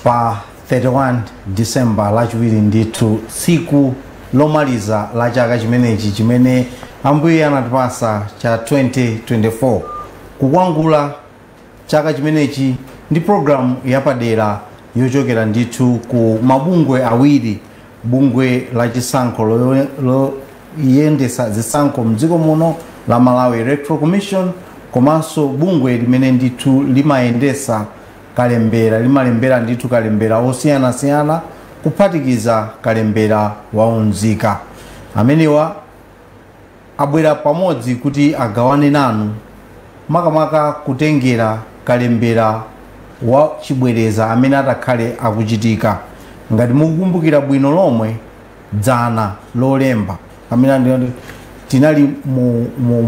pa 31 December lachiwiri ndithu siku lomaliza la chaka chimenechi chimene Ambuye anatipasa cha 2024 kukwangula chaka chimenechi ndi programu yapadera yochokera ndithu ku mabungwe awiri, bungwe la chisankho loyendesa zisankho mdziko muno la Malawi Electoral Commission, komanso bungwe limene ndithu limayendesa limalembera ndithu kalembera osiyanasiyana kuphatikiza kalembera waunzika. Amenewa abwera pamodzi kuti agawane nanu makamaka kutengera kalembera wa chibwereza amene atakhale akuchitika. Ngati mukukumbukira bwino lomwe dzana lolemba amene tinali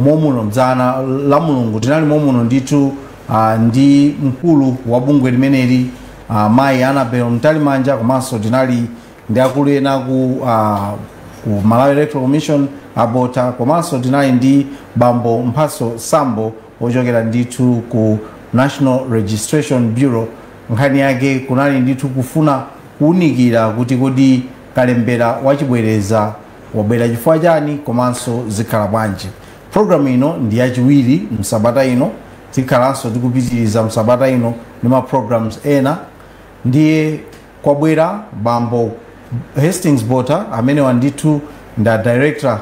momuno dzana la Mulungu tinali momuno ndithu ndi mkulu wa bungwe limeneli Mayi Annabel Mtalimanja, komanso tinali ndi akulu ena ku Malawi Electoral Commission abota, komanso tinali ndi Bambo Mphaso Sambo ochokera ndithu ku National Registration Bureau. Nkhani yake kunali ndithu kufuna kuunikira kuti kodi kalembera wachibwereza wabwera chifukwa chani komanso zikhala bwanji. Programu ino ndi yachiwiri msabata ino, tikhalanso tikupitiriza msabata ino ndi ma programs ena. Ndiye kwabwera Bambo Hastings Bota amene wandithu nda Director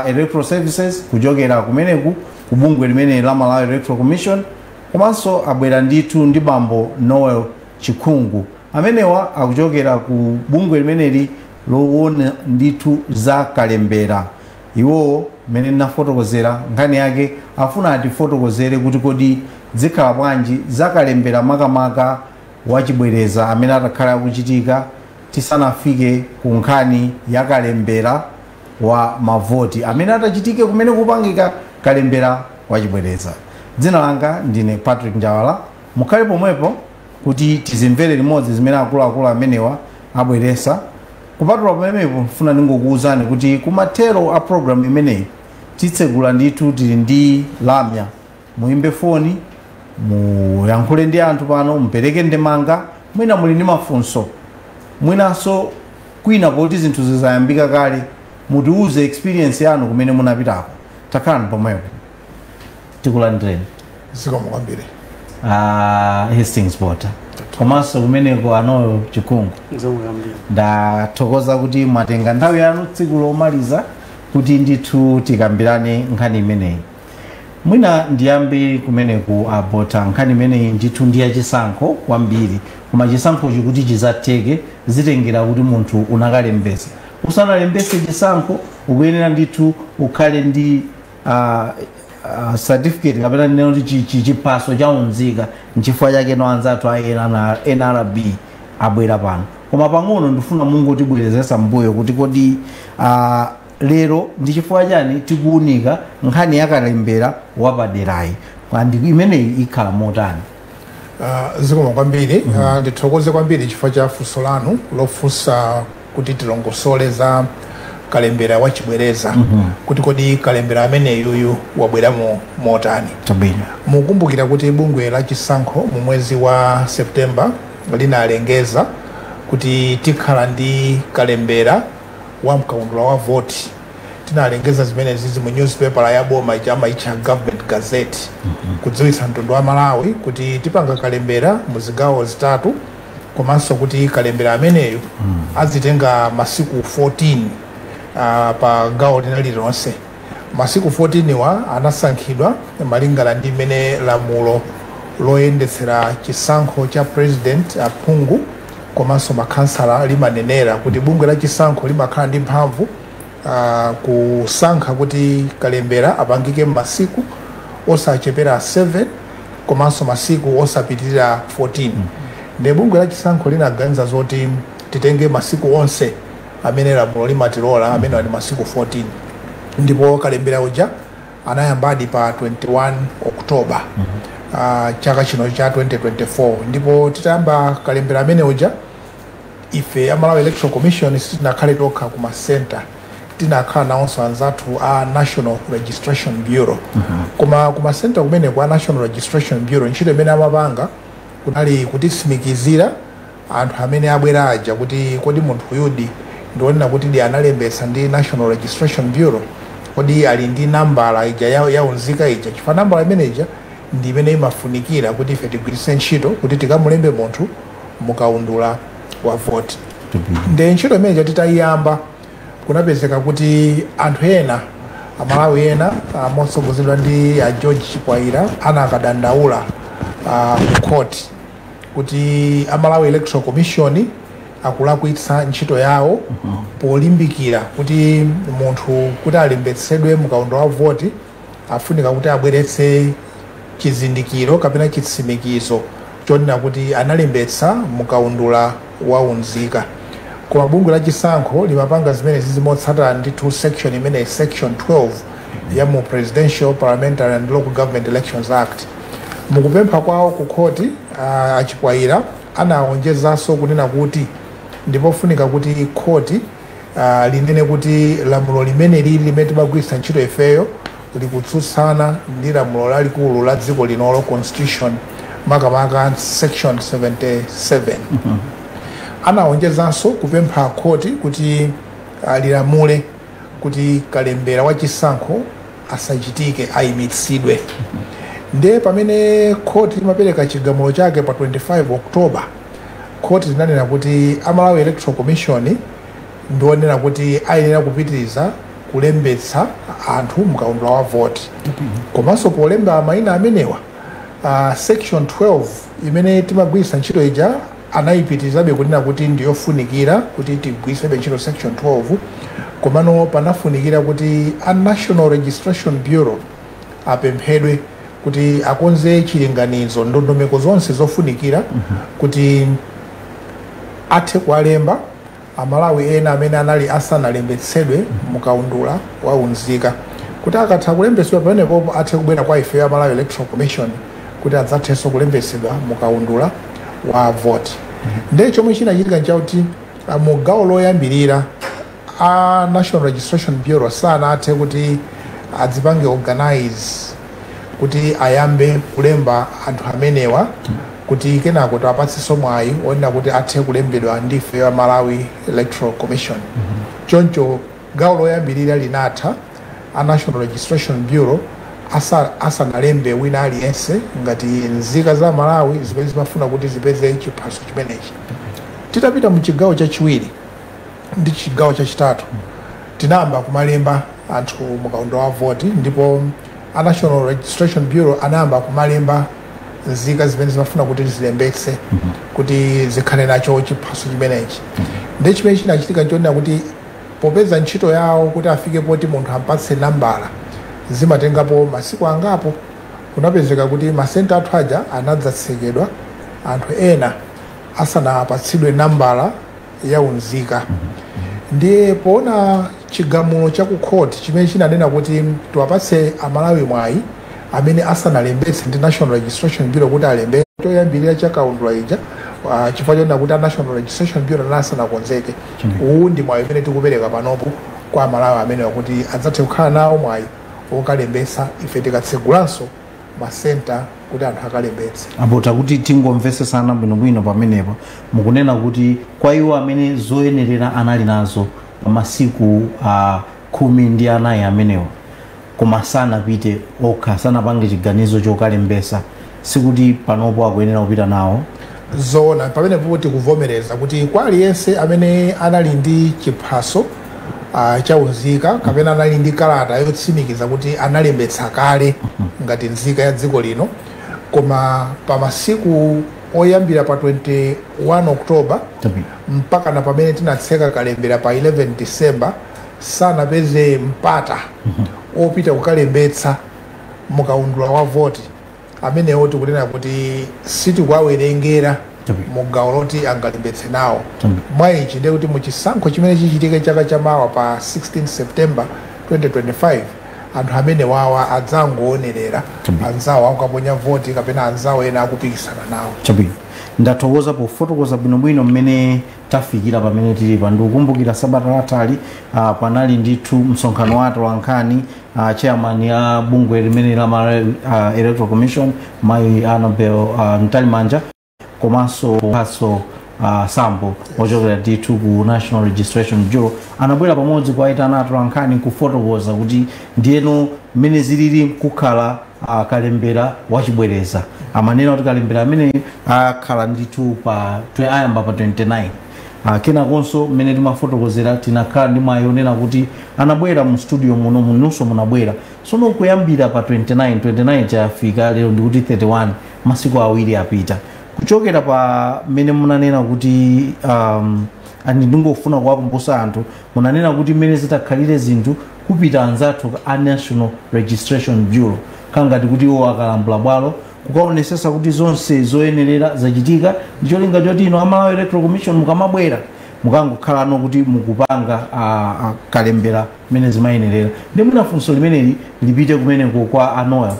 Electoral Services kuchokera kumeneku kubungwe limene la Malawi Electoral Commission, komanso abwera ndithu ndi Bambo Noel Chikhungu amenewa akuchokera ku bungwe limeneli lowona ndithu za kalembera. Iwo mene nafotokozera nkhani yake afuna atifotokozere kuti kodi zikhala bwanji za kalembera makamaka wachibwereza amene atakhala akuchitika tisanafike ku nkhani ya kalembera wa mavoti amene atachitike kumene kupangika kalembera wachibwereza. Dzina langa ndine Patrick Njawala, mukhale pomwepo kuti tizimvere limodzi zimene akuluakulu amenewa abweresa. Kupatula pamenepo mfuna ningokuwuzani kuti kumathero a program imeneyi titsegula ndithu tili ndi lamya, muimbe foni muyankhule ndi anthu pano, mupereke ndemanga, mwina muli ndi mafunso, mwinanso kwina poti zinthu zizayambika kale mutiuze experience yanu kumene munapitako. Takhalani pomwepo tikulandireni. Zikomo kwambiri. Hastings Bota komanso kumeneko Noel Chikhungu, ndathokoza kuti mwatenga nthawi yanu tsiku lomaliza kuti ndithu tikambirane nkhani imeneyi. Mwina ndiyambe kumeneku Bota, nkhani imeneyi ndithu ndi yachisankho kwambiri, koma chisankho chikuti chizateke zitengera kuti munthu unakalembesa. Usanalembese chisankho ukuyenera ndithu ukhale ndi certificate kapena neno chipaso cha unzika, nchifukwa chake no anzathu a NRB abwera pano. Koma pang'ono ndifuna Mungu tibwerezesa mbuyo kuti kodi lero ndi chifukwa chani tikuunika nkhani ya kalembera wapaderayi, kandi imeneyi ikhala motani. Zikomo kwambiri. Ndithokoze kwambiri chifukwa cha funso lanu lofunsa kuti tilongosole za kalembera wachibwereza kuti kodi kalembera amene yuyu wabweramo motani. Mukumbukira kuti bungwe la chisankho mu mwezi wa September linalengeza kuti tikhala ndi kalembera wa mkaundula wa voti. Tinalengeza zimene zizi mu newspaper ya boma chama cha Government Gazette kudziwitsa mtundu wa Malawi kuti tipanga kalembera mu zigawo zitatu, komanso kuti kalembera ameneyo azitenga masiku 14 pa gawo lililonse. Masiku 14 wa anasankhidwa malingana ndi mene lamulo loyendetsera chisankho cha president aphungu komanso makhansala limanenera kuti bungwe la chisankho limakhala ndi mphamvu kusankha kuti kalembera apangike masiku osachepera 7 komanso masiku osapitirira 14. Ndi bungwe la chisankho linaganiza zoti titenge masiku onse amene lamulo limatilola amene ali masiku 14. Ndipo kalembera uja anayambadi pa 21 Oktoba chaka chino cha 2024. Ndipo titayamba kalembera amene uja ife Malawi Electoral Commission tinakhale tokha kuma center, tinakhala nawonso anzathu a National Registration Bureau. Kuma center kumene kwa National Registration Bureau ntchito imene amapanga kunali kutisimikizira anthu amene abwera aja kuti kodi munthu yudi ndionena kuti ndi analembetsa ndi National Registration Bureau kodi ali ndi nambala ija yaunzika ija chifukwa nambala imeneja ndi imene imafunikira kuti ife tigwiritse ntchito kuti tikamulembe munthu mukaundula wa voti. Ndi ntchito imeneja titayiyamba kunapezeka kuti anthu ena amalawi ena motsogozedwa ndi George Chikwaira anakadandaula ku court kuti Malawi Electoral Commission akulakwitsa ntchito yawo polimbikira kuti munthu kuti alembetsedwe mukaundula wa voti afunika kuti abweretse chizindikiro kapena chitsimikizo chonena kuti analembetsa mukaundula waunzika. Koma bungwe la chisankho limapanga zimene zizimotsatira ndi section imene section 12 ya mu Presidential Parliamentary and Local Government Elections Act. Mukupempha kwawo ku khoti Chikwaira anaonjezanso kunena kuti ndipofunika kuti khoti linene kuti lamulo limene limene timagwiritsa ntchito ifeyo likutsutsana ndi lamulo lalikulu la dziko linolo constitution makamaka section 77. Anaonjezanso kupempha khoti kuti lilamule kuti kalembera wa chisankho asachitike ayimitsidwe. Ndiye pamene khoti limapereka chigamulo chake pa 25 Oktoba khoti linanena kuti Malawi Electoral Commission ndionena kuti ayenera kupitiriza kulembetsa anthu mukaundula wa voti. Komanso polemba mayina amenewa section 12 imene timagwiritsa ntchito ija anayipitirizabe kunena kuti ndiyofunikira kuti tigwiritse ntchito section 12 komano panafunikira kuti a National Registration Bureau apemphedwe kuti akonze chilinganizo ndondomeko zonse zofunikira kuti athe kuwalemba Amalawi ena amene anali asanalembetsedwe mukaundula waunzika kuti akatha kulembetsedwa pamenepo athe kubwera kwa ife ya Malawi Electoral Commission kuti adzathenso kulembetsedwa mukaundula wa voti. Ndiye chomwe chinachitika nchakuti mu gawo loyambirira a National Registration Bureau sanathe kuti adzipange organize kuti ayambe kulemba anthu amenewa kuti kenako tiwapatsenso mwayi onena kuti athe kulembedwa ndi ife ya Malawi Electoral Commission. Choncho gawo loyambirira linatha a National Registration Bureau asanalembe wina aliyense ngati nzika za Malawi zimene zimafuna kuti zipeze chiphaso chimenechi. Titapita mu chigawo chachiwiri ndi chigawo chachitatu tinayamba kumalemba anthu mukaundula wa voti ndipo a National Registration Bureau anayamba kumalemba nzika zimene zimafuna kuti zilembetse kuti zikhale nacho chiphaso chimenechi. Ndi chimene chinachitika nchonena kuti popeza ntchito yawo kuti afike poti munthu ampatse nambala zimatengapo masiku angapo kunapezeka kuti masenta athu aja anadzatsekedwa anthu ena asanapatsidwe nambala yaunzika. Ndiye poona chigamulo cha ku court chimene chinanena kuti tiwapatse Amalawi mwayi amene asanalembetse ndi National Registration Bureau kuti alembetse choyambirira cha kaundula ija chifukwa chonena kuti a National Registration Bureau nasanakonzeke. Uwu ndi mwayi umene tikupereka panopo kwa Amalawi amene wakuti adzathe kukhala nawo mwayi wokalembetsa ife tikatsegulanso masenta kuti anthu akalembetse. Abota kuti tingomvesesana bwinobwino pamenepo mukunena kuti kwa iwo amene zoyenerera anali nazo masiku 14 amenewa koma sanapite okha sanapange chiganizo chokalembetsa sikuti panopo akuyenera kupita nawo. Zona pamenepo tikuvomereza kuti kwa aliyense amene anali ndi chiphaso chaunzika kapena anali ndi kalata yotsimikiza kuti analembetsa kale ngati nzika ya dziko lino koma pa masiku oyambira pa 21 Oktoba mpaka na pamene tinatseka kalembera pa 11 December sanapeze mpata opita kukalembetsa mukaundula wa voti amenewo tikunena kuti sitikuwawerengera mu gawo loti angalembetse nawo. Mwa ichi ndiye kuti mu chisankho chimene chichitike chaka chamawa pa 16 September 2025 anthu amene wawa adzangoonerera anzawo akukaponya voti kapena anzawo ena akupikisana nawo. Ndathokoza pofotokoza bwinobwino mmene tafikira pamene tili pa. Ndikukumbukira sabata latali panali ndithu msonkhano wa atolankhani chairman ya bungwe limene la Malawi Electoral Commission Mayi Annabel Mtalimanja komanso sample ochokera ndithu ku National Registration Bureau anabwera pamodzi kuwaitana atolankhani kufotokoza kuti ndiyeno mmene zilili kukhala kalembera wachibwereza amanena kuti kalembera amene akhala ndithu ayamba pa 29 kenakonso mmene timafotokozera tinakhala ndi mayonena kuti anabwera mu studio muno mununso munabwera sono kuyambira pa 29 chafika lero ndikuti 31 masiku awiri apita kuchokera pa mmene munanena kuti ndingofuna kuwapumbusa anthu munanena kuti mmene zitakhalire zinthu kupita anzathu a National Registration Bureau kangati kuti iwo akalambula bwalo kukaonesesa kuti zonse zoyenerera zachitika ndicholinga choti ino Malawi Electoral Commission mukamabwera mukangokhalano kuti mukupanga kalembera mmene zimayenerera ndi munafunso limeneli lipite kumeneko kwa anoya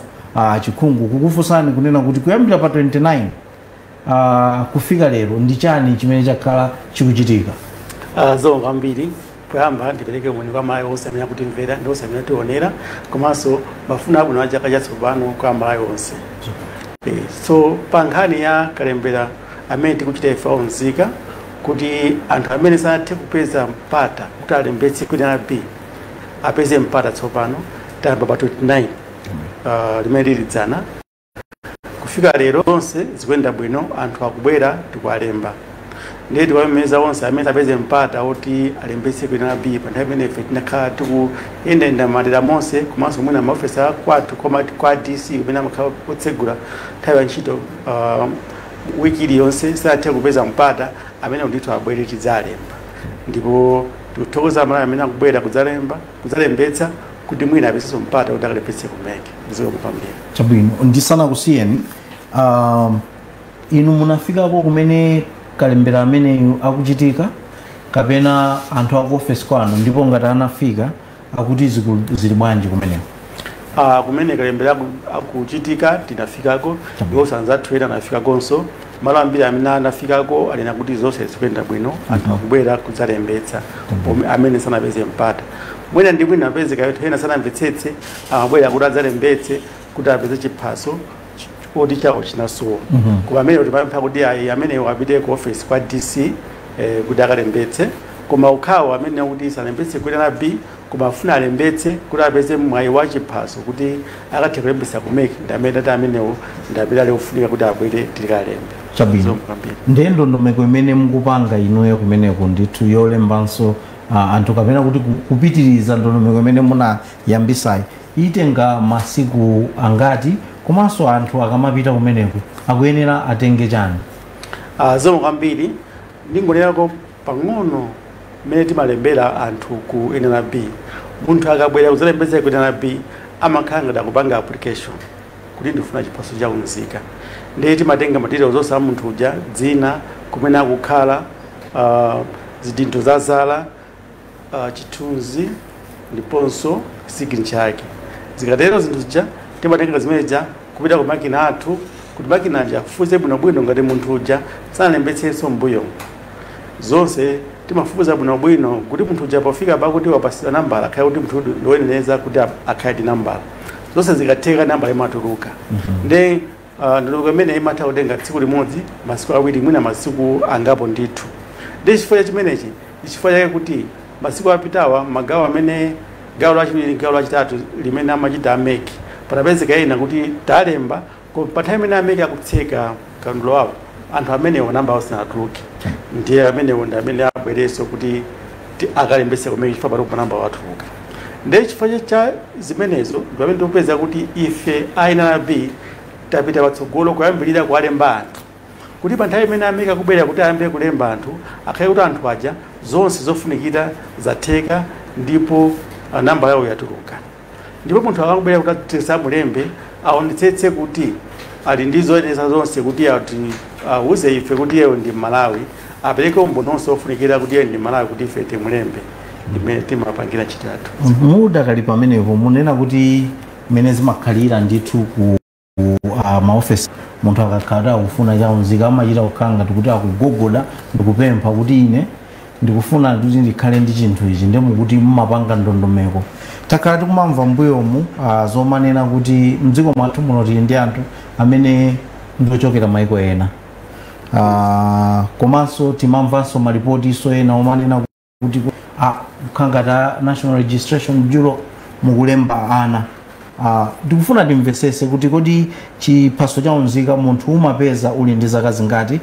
chikhungu kukufunsani kunena kuti kuyambira pa 29 kufika lero ndi chani chimene chakhala chikuchitika. Zomwe kwambiri kuyamba ndipereke umoni kwa Malawi onse amene akutimvera ndi onse amene ationera komanso mafuna abwino a chaka chatsopano kwa Malawi onse. So pa nkhani ya kalembera amene tikuchita ife onzika kuti anthu amene sanathe kupeza mpata kuti alembetse kuti B apeze mpata tsopano tayamba pa 29 limene lili dzana kufika lero zonse zikuyenda bwino anthu akubwera tikuwalemba ndiye tiwamemeza onse amene apeze mpata oti alembetse kuti B pa nthawi imene ife tinakhala tikuyendayenda madera monse komanso mwina maofesi akwathu kwa DC kumene amakhala otsegula nthawi ya ntchito wiki iliyonse sanathe kupeza mpata amene ndithu abwere tidzalemba ndipo tikuthokoza Malawi amene akubwera kudzalembetsa kuti mwina apesenso mpata kuti akalembetse kumeke zikomo kwambiri. Chabwino ndisanakusiyeni inu munafikako kumene kalembera amene akuchitika kapena anthu aku office kwanu ndipo ngati anafika akuti zili bwanji kumeneko? Kumene kalembera akuchitika tinafikako ndipo sanzathu ena anafikakonso malo ambiri amene anafikako alina kuti zonse zikuyenda bwino anthu akubwera kudzalembetsa amene sanapeze mpata mwina ndi mwina apeze kayoti ena sanamvetsetse amabwera kuti adzalembetse kuti apeze chiphaso oti chawo chinasowa koma amene timapempha kuti amene apite ku office kwa DC kuti akalembetse koma ukhawo amene kuti sanalembetse kuti ana B koma afuna alembetse kuti apeze mwayi wa chiphaso kuti akathe kulembetsa kumeke ndi amenewo ndi amene ofunika kuti abwere tikalembe. Chabwino ndiye ndondomeko imene mukupanga inuyo kumeneko ndithu yolembanso anthu kapena kuti kupitiriza ndondomeko imene munayambisayi itenga masiku angati komanso anthu akamapita kumeneko akuyenera atenge chani? Zomwe kwambiri ndingonerako pang'ono mmene timalembera anthu ku NNB munthu akabwera kudzalembetsa ku NNB amakhala ngati akupanga application kuti ndifuna chiphaso cha unzika ndiye timatenga materials zonse a munthu uja dzina kumene akukhala zidindo za zala chithunzi ndiponso signature yake zikatero zinthu zija timatenga zimeneja kupita ku makina athu kuti makina aja afufuze bwinobwino ngati munthu uja sanalembetsenso mbuyo zonse timafufuza bwinobwino kuti munthu uja pofika pakuti wapasira nambala akhale kuti munthu ndiwoyeneza kuti akhale ndi nambala zonse zikatheka nambala imatuluka nde ndondomeko imene imatha kutenga tsiku limodzi masiku awiri mwina masiku angapo ndithu ndi chifukwa chimenechi chifukwa chake kuti masiku apitawa magawo amene gawo lachiwiri gawo lachitatu limene amachita ameki patapezeka ena kuti talemba pa nthawi imene ameki akutseka kandulo wawo anthu amenewo namba asanatuluke ndiye amenewo ndi amene abwerenso kuti akalembetse kumeke chifukwa palipo namba watuluka ndiye chifukwa cha zimenezo ndi amene tikupeza kuti ife NNB tapita patsogolo kuyambirira kuwalemba anthu kuti pa nthawi imene ameki akubwera kuti ayambe kulemba anthu akhale kuti anthu aja zonse zofunikira zatheka ndipo namba yawo yatuluka ndipo munthu akakubwera kuti atitesa mulembe aonetsetse kuti ali ndi zoyenera zonse kuti auze ife kuti iye ndi Malawi apereke umboni ofunikira kuti iye ndi Malawi kuti ife timulembe imene timapangira chitatu. Mudakali pamenepo munena kuti mmene zimakhalira ndithu ku maofesi munthu akakhala akufuna cha unzika amachita kukhala ngati kuti akugogoda ndikupempha kuti ine ndikufuna kuti ndikhale ndi chinthu ichi ndi mukuti mumapanga ndondomeko takhala tikumamva mbuyomu zomanena kuti mdziko mwathu muno tili ndi anthu amene ndiochokera maiko ena komanso timamvanso malipotiso ena omanena kuti kukhangata National Registration Bureau mukulemba ana. Ndikufuna timvesese kuti kodi chiphaso cha unzika munthu umapeza uli ndi zaka zingati.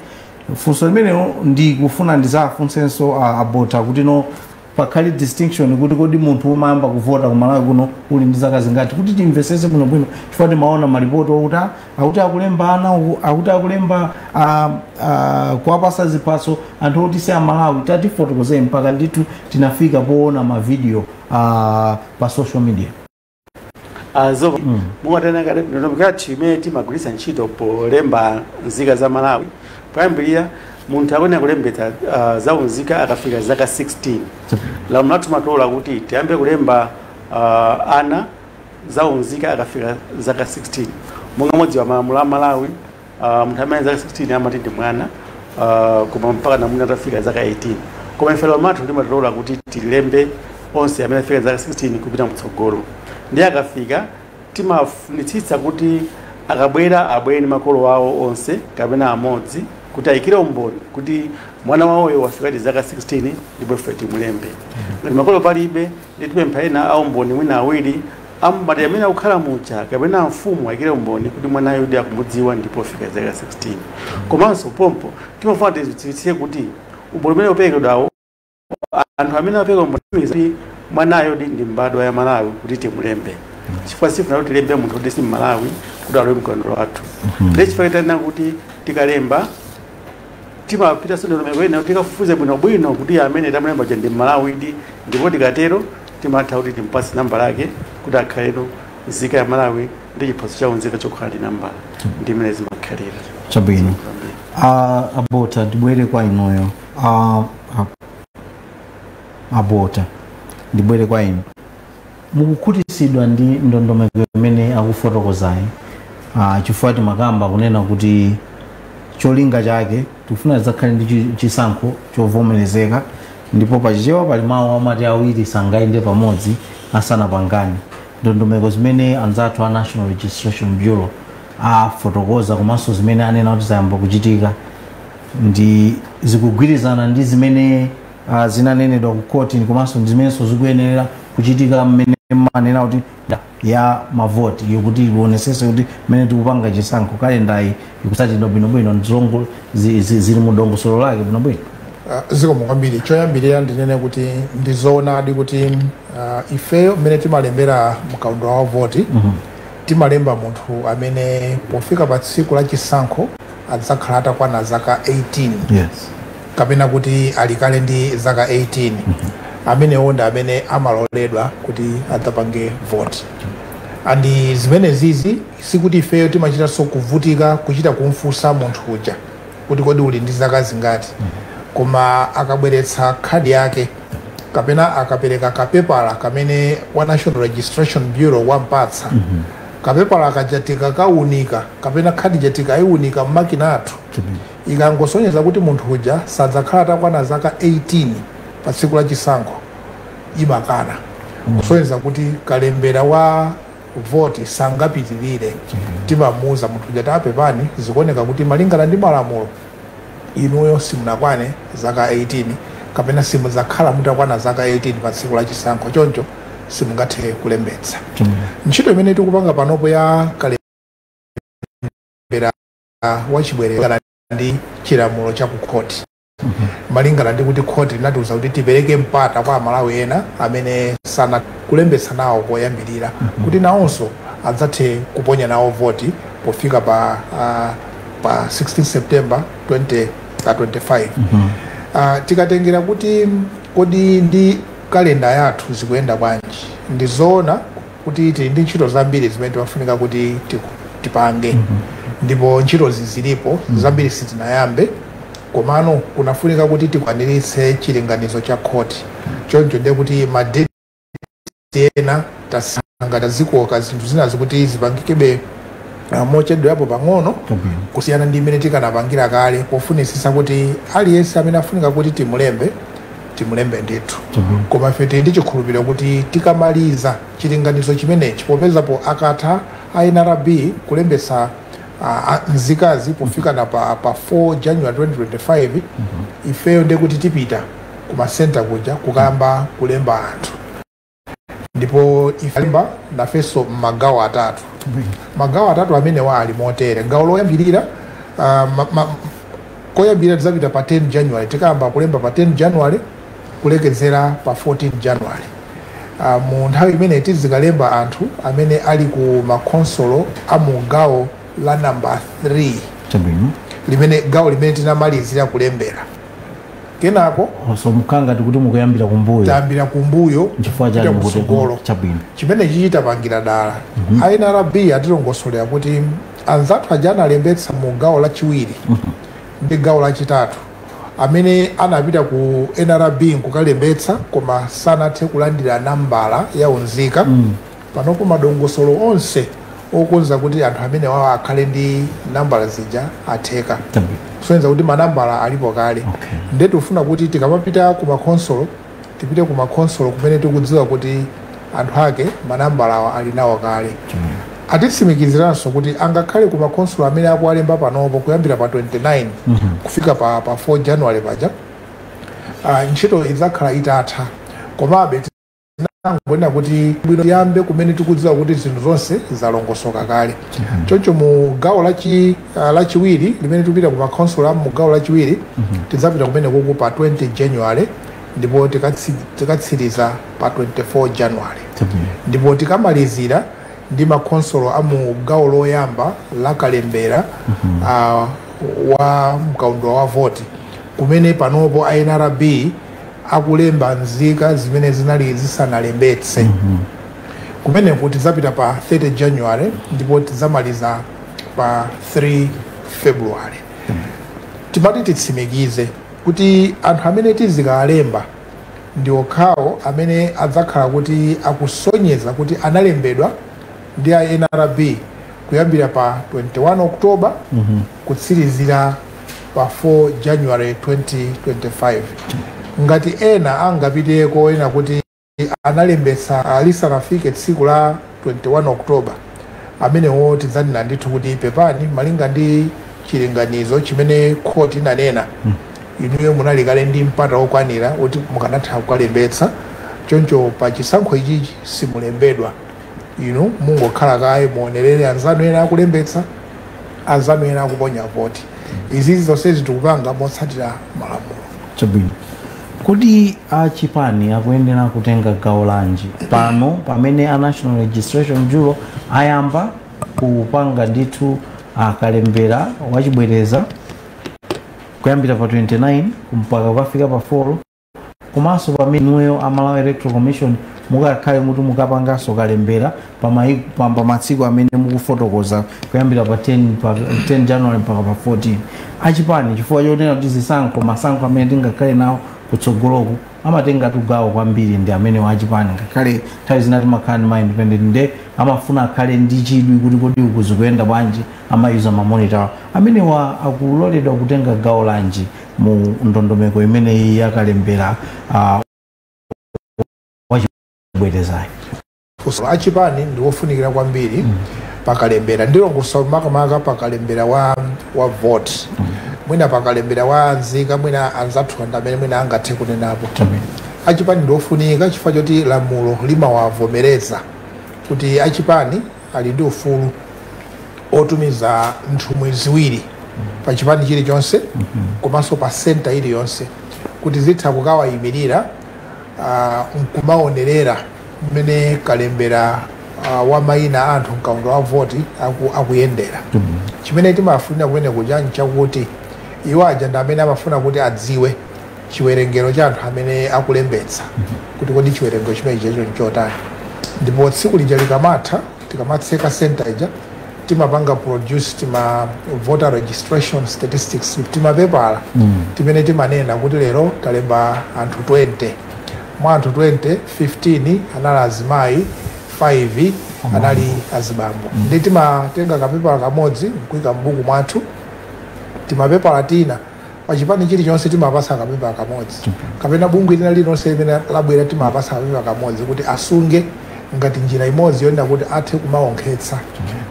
Funso limene ndikufuna ndizafunsenso abota kuti no pakhali distinction kuti kodi munthu umayamba kuvota ku Malawi kuno uli ndi zaka zingati, kuti timvesese bwinobwino chifukwa timaona malipoti akuti akulemba ana, akuti akulemba kuwapasa ziphaso anthu oti si Amalawi. Tatifotokozeni mpaka ndithu tinafika poona mavidiyo pa social media. Mukatenga ndinombikati imene timagwiritsa ntchito polemba nzika za Malawi. Poyambirira munthu akone kulembetsa za unzika akafika zaka 16. Lamulo lathu matola kuti tiyambe kulemba ana za unzika akafika zaka 16. Monga modzi wa malamulo a Malawi munthu amene zaka 16 amati ndi mwana koma mpaka namuna atafika zaka 18. Koma ife lamulo lathu limatola kuti tilembe onse amene afika zaka 16 kupita mtsogolo. Ndi akafika timafunitsitsa kuti akabwera abwere ndi makolo wawo onse kapena amodzi kuti ayikire umboni kuti mwana wawoyo wafika zaka 16 ndipo ife timulembe. Ngati makolo palibe nditipempha ena aumboni mwina awiri ambati amene akukhala mucha kapena mfumu ayikire umboni kuti mwanayo ndi akumudziwa ndipo afika zaka 16. Komanso pompo timafuna tidziwitse kuti umboni umene uperekedwawo anthu amene apeka umboni kuti mwanayo ndi mbadwa ya Malawi kuti timulembe. Chifukwa sifuna kuti tilembe munthu kuti si Malawi kuti alowe mkondo wathu. Chifukwa tena kuti tikalemba timapita sondolomeko ena tikafufuze bwinobwino kuti amene tamulemba ndi Malawi ndipo tikatero timatha kuti timpase namba lake kuti akhalero nzika ya Malawi ndi chiphaso cha unzika chokhala ndi nambala ndi imene zimakhalira. Chabwino. Abota ndibwere kwa inuyo. Abota ndibwere kwa inu. Mukukhutitsidwa ndi ndondomeko imene akufotokozayi chifukwa timakamba kunena kuti cholinga chake tifuna zakhale ndi chisankho chovomerezeka ndipo pachichewa pali mawu amati awiri sangayende pamodzi asanapangane. Ndondomeko zimene anzathu a National Registration Bureau afotokoza komanso zimene anena kuti zayamba kuchitika ndi zikugwirizana ndi zimene zinanenedwa ku court komanso ndi zimenenso zikuyenera kuchitika mmene manena kuti ya mavoti yokuti ionetsetse kuti mmene tikupanga chisankho kalendayi ikusatidwa bwinobwino ndizongo zili mu dongosolo lake bwinobwino. Zikomo kwambiri. Choyambirira ndinene kuti ndizoonadi kuti ifeyo mmene timalembera mkaundula wa voti timalemba munthu amene pofika pa tsiku la chisankho adzakhala atakwana zaka 18. Yes. Kapena kuti alikale ndi zaka 18. Amene onda amene amaloledwa kuti adzapange voti. Andi zimene zizi sikuti ifeyo timachitanso kuvutika kuchita kumfunsa munthu uja kuti kodi uli ndi zaka zingati. Koma akabweretsa khadi yake kapena akapereka kapepala kamene wa National Registration Bureau wampatsa. Kapepala kajatika kaunika kapena khadi jatika iunika mmakina athu. Ikangosonyeza kuti munthu uja sadzakhala atakwana zaka 18 pa tsiku la chisankho imakana. Kusonyeza kuti kalembera wa voti sangapitirire. Timamuuza munthu uja tapepani zikuoneka kuti malingana ndi malamulo inuyo simunakwane zaka 18 kapena simudzakhala mutakwana zaka 18 pa tsiku la chisankho choncho simungathe kulembetsa. Ntchito imene tikupanga panopo ya kalembera wachibwereza ndi chilamulo cha ku court. Malingana ndi kuti court inatiuza kuti tipereke mpata kwa Malawi ena amene sana kulembetsa nawo koyambirira kuti nawonso adzathe kuponya nawo voti pofika pa 16 September 2025. Tikatengera kuti kodi ndi kalenda yathu zikuyenda bwanji, ndizoona kuti tili ndi ntchito zambiri zimene timafunika kuti tipange. Ndipo ntchito zilipo zambiri sitinayambe komano kunafunika kuti tikwaniritse chilinganizo cha court. Choncho ndiye kuti madeti ena tasanga tazikoka zinthu zinazi kuti zipangikebe mochedwa yapo pang'ono kusiyana ndi imene tikanapangira kale pofunisisa kuti aliyense amene afunika kuti timulembe ndithu. Koma ife tili ndi chikhulupiriro kuti tikamaliza chilinganizo chimenechi popezapo akatha a NRB kulembesa nzikazi pofika na pa 4 January 2025 ifeyo ndekuti tipita kuma center kuja kukamba kulemba anthu ndipo ifalemba na feso magawo atatu amene wali motere gawo loyambirira koyambirira tizapita pa 10 January tikamba kulemba pa 10 January kulekezera pa 14 January mu nthawi imene tizikalemba anthu amene ali ku makonsolo amu gawo la number 3 limene gawo limene tinamalizira kulembera kenako so mukanga tikuti mukuyambira kumbuyo tayambira kumbuyo chifukwa cha kusogolo chimene chichita pangira dala INRB atilongosolera kuti anzathu ajana alembetsa mu gawo lachiwiri ndi gawo lachitatu amene anapita ku NRB nkukalembetsa koma sanathe kulandira nambala ya unzika panopo madongosolo onse okonza kuti anthu amene wawa akhale ndi nambala zija atheka soyenza kuti manambala alipo kale ndetu ufuna kuti tikamapita ku makonsolo tipite ku makonsolo kumene tikudziwa kuti anthu ake manambala awa ali nawo kale atitsimikiziranso kuti angakhale ku makonsolo amene akuwalemba panopo kuyambira pa 29 kufika pa 4 January paja ntchito idzakhala itatha komabe tinangoona kuti bwino yambe kumene tikudziwa kuti zinthu zonse zalongosoka kale choncho mu gawo lachiwiri limene tikupita ku makonsolo mu gawo lachiwiri tidzapita kumene kuku pa 20 January ndipo tikatsiriza pa 24 January ndipo tikamalizira ndi makonsolo amu gawo loyamba la kalembera wa mkaundula wa voti kumene panopo INRB akulemba nzika zimene zinali zisanalembetse kumene kuti zapita pa 30 January ndipo tizamaliza pa 3 February timati titsimikize kuti anthu amene tizikalemba ndi okhawo amene adzakhala kuti akusonyeza kuti analembedwa ndi INRB kuyambira pa 21 October kutsirizira pa 4 January 2025 ngati ena angapiteko ena kuti analembetsa lisanafike tsiku la 21 October amenewo tidzanena ndithu kuti pepani malinga ndi chilinganizo chimene khoti inanena inuyo munali kale ndi mpata wokwanira kuti mukanatha kukalembetsa choncho pa chisankho ichi simulembedwa inu mungokhala kaye muonerere anzanu ena akulembetsa anzanu ena akuponya voti izizi zonse zitikupanga motsatira malamulo chabwino kuti achipani akuyenera kutenga gawo lanji pano pamene a National Registration Bureau ayamba kupanga ndithu akalembera wachibwereza kuyambira pa 29 mpaka kufika pa 4 komanso pamene nuyo Malawi Electoral Commission mukakhale muti mukapanganso kalembera pa masiku amene mukufotokoza kuyambira pa 10 January mpaka pa 14 achipani chifukwa chonena kuti masankho amene tingakhale nawo kutsogoloku amatenga tugawo kwambiri ndi amene wachipani ngakhale nthawi zinati makhala ma independent nde amafuna akhale ndi chidwi kuti kodi ukuzikuyenda bwanji amayuza mamonitor amene akuloledwa kutenga gawo lanji mu ndondomeko imene yakalembera wachibwerezayo achipani ndi wofunikira kwambiri pakalembera ndilongosa makamaka pakalembera wa vote mwina pakalembera wa nzika mwina anzathu amene mwina angathe kunenapo achipani ndi wofunika chifukwa choti lamulo limawavomereza kuti achipani ali ndi ufulu otumiza nthumwi ziwiri pa chipani chilichonse komanso pa senta iliyonse kuti zitha kukawayimirira nkumaonerera mmene kalembera wa mayina anthu mkaundula wa voti akuyendera chimene timafunira kumene kuja nchakuti iwo aja ndi amene amafuna kuti adziwe chiwerengero cha anthu amene akulembetsa kuti kodi chiwerengero chimene checho nchotani ndipo tsiku lija likamatha tikamatseka senta ija timapanga produce tima voter registration statistics timapepala timene timanena kuti lero talemba anthu 20 mwa anthu 20 15 anali azimayi 5 anali azibambo ndi timatenga kapepala kamodzi nkuika mbuku mwathu timapepala tina pachipani chilichonse timapasa kapepala kamodzi kapena bungwe lina lililonse limene labwera timapasa kapepala kamodzi kuti asunge ngati njira imodzi yonena kuti athe kumaonkhetsa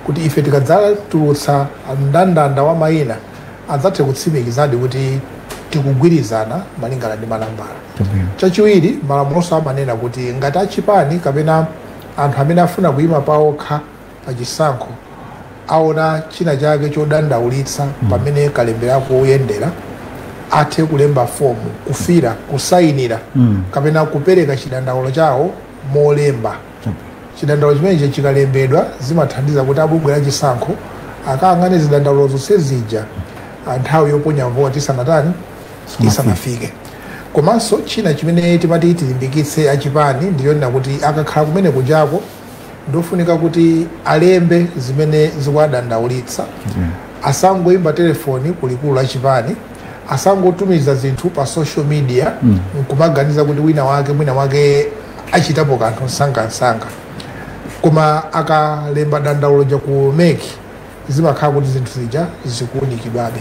kuti ife tikadzatulutsa mndandanda wa mayina adzathe kutsimikizadi kuti tikugwirizana malingana ndi manambala. Chachiwiri malamulo amanena kuti ngati achipani kapena anthu amene afuna kuyima pawokha pa chisankho aona china chake chodandaulitsa pamene kalembera akuyendera athe kulemba fomu kufira kusayinira kapena kupereka chidandaulo chawo molemba. Chidandaulo chimenechi chikalembedwa zimathandiza kuti abungwe la chisankho akayang'ane zidandaulo zonse zija nthawi yoponya voti isanafike. Komanso china chimene timati tilimbikitse achipani ndiyonena kuti akakhala kumene kujako ndofunika kuti alembe zimene zikuwadandaulitsa, asangoyimba telefoni kulikulu la chipani, asangotumiza zinthu pa social media nkumaganiza kuti mwina wake achitapo kanthu msangamsanga, koma akalemba dandaulo ku meki zimakhala kuti zinthu zija zikuunikidwabe.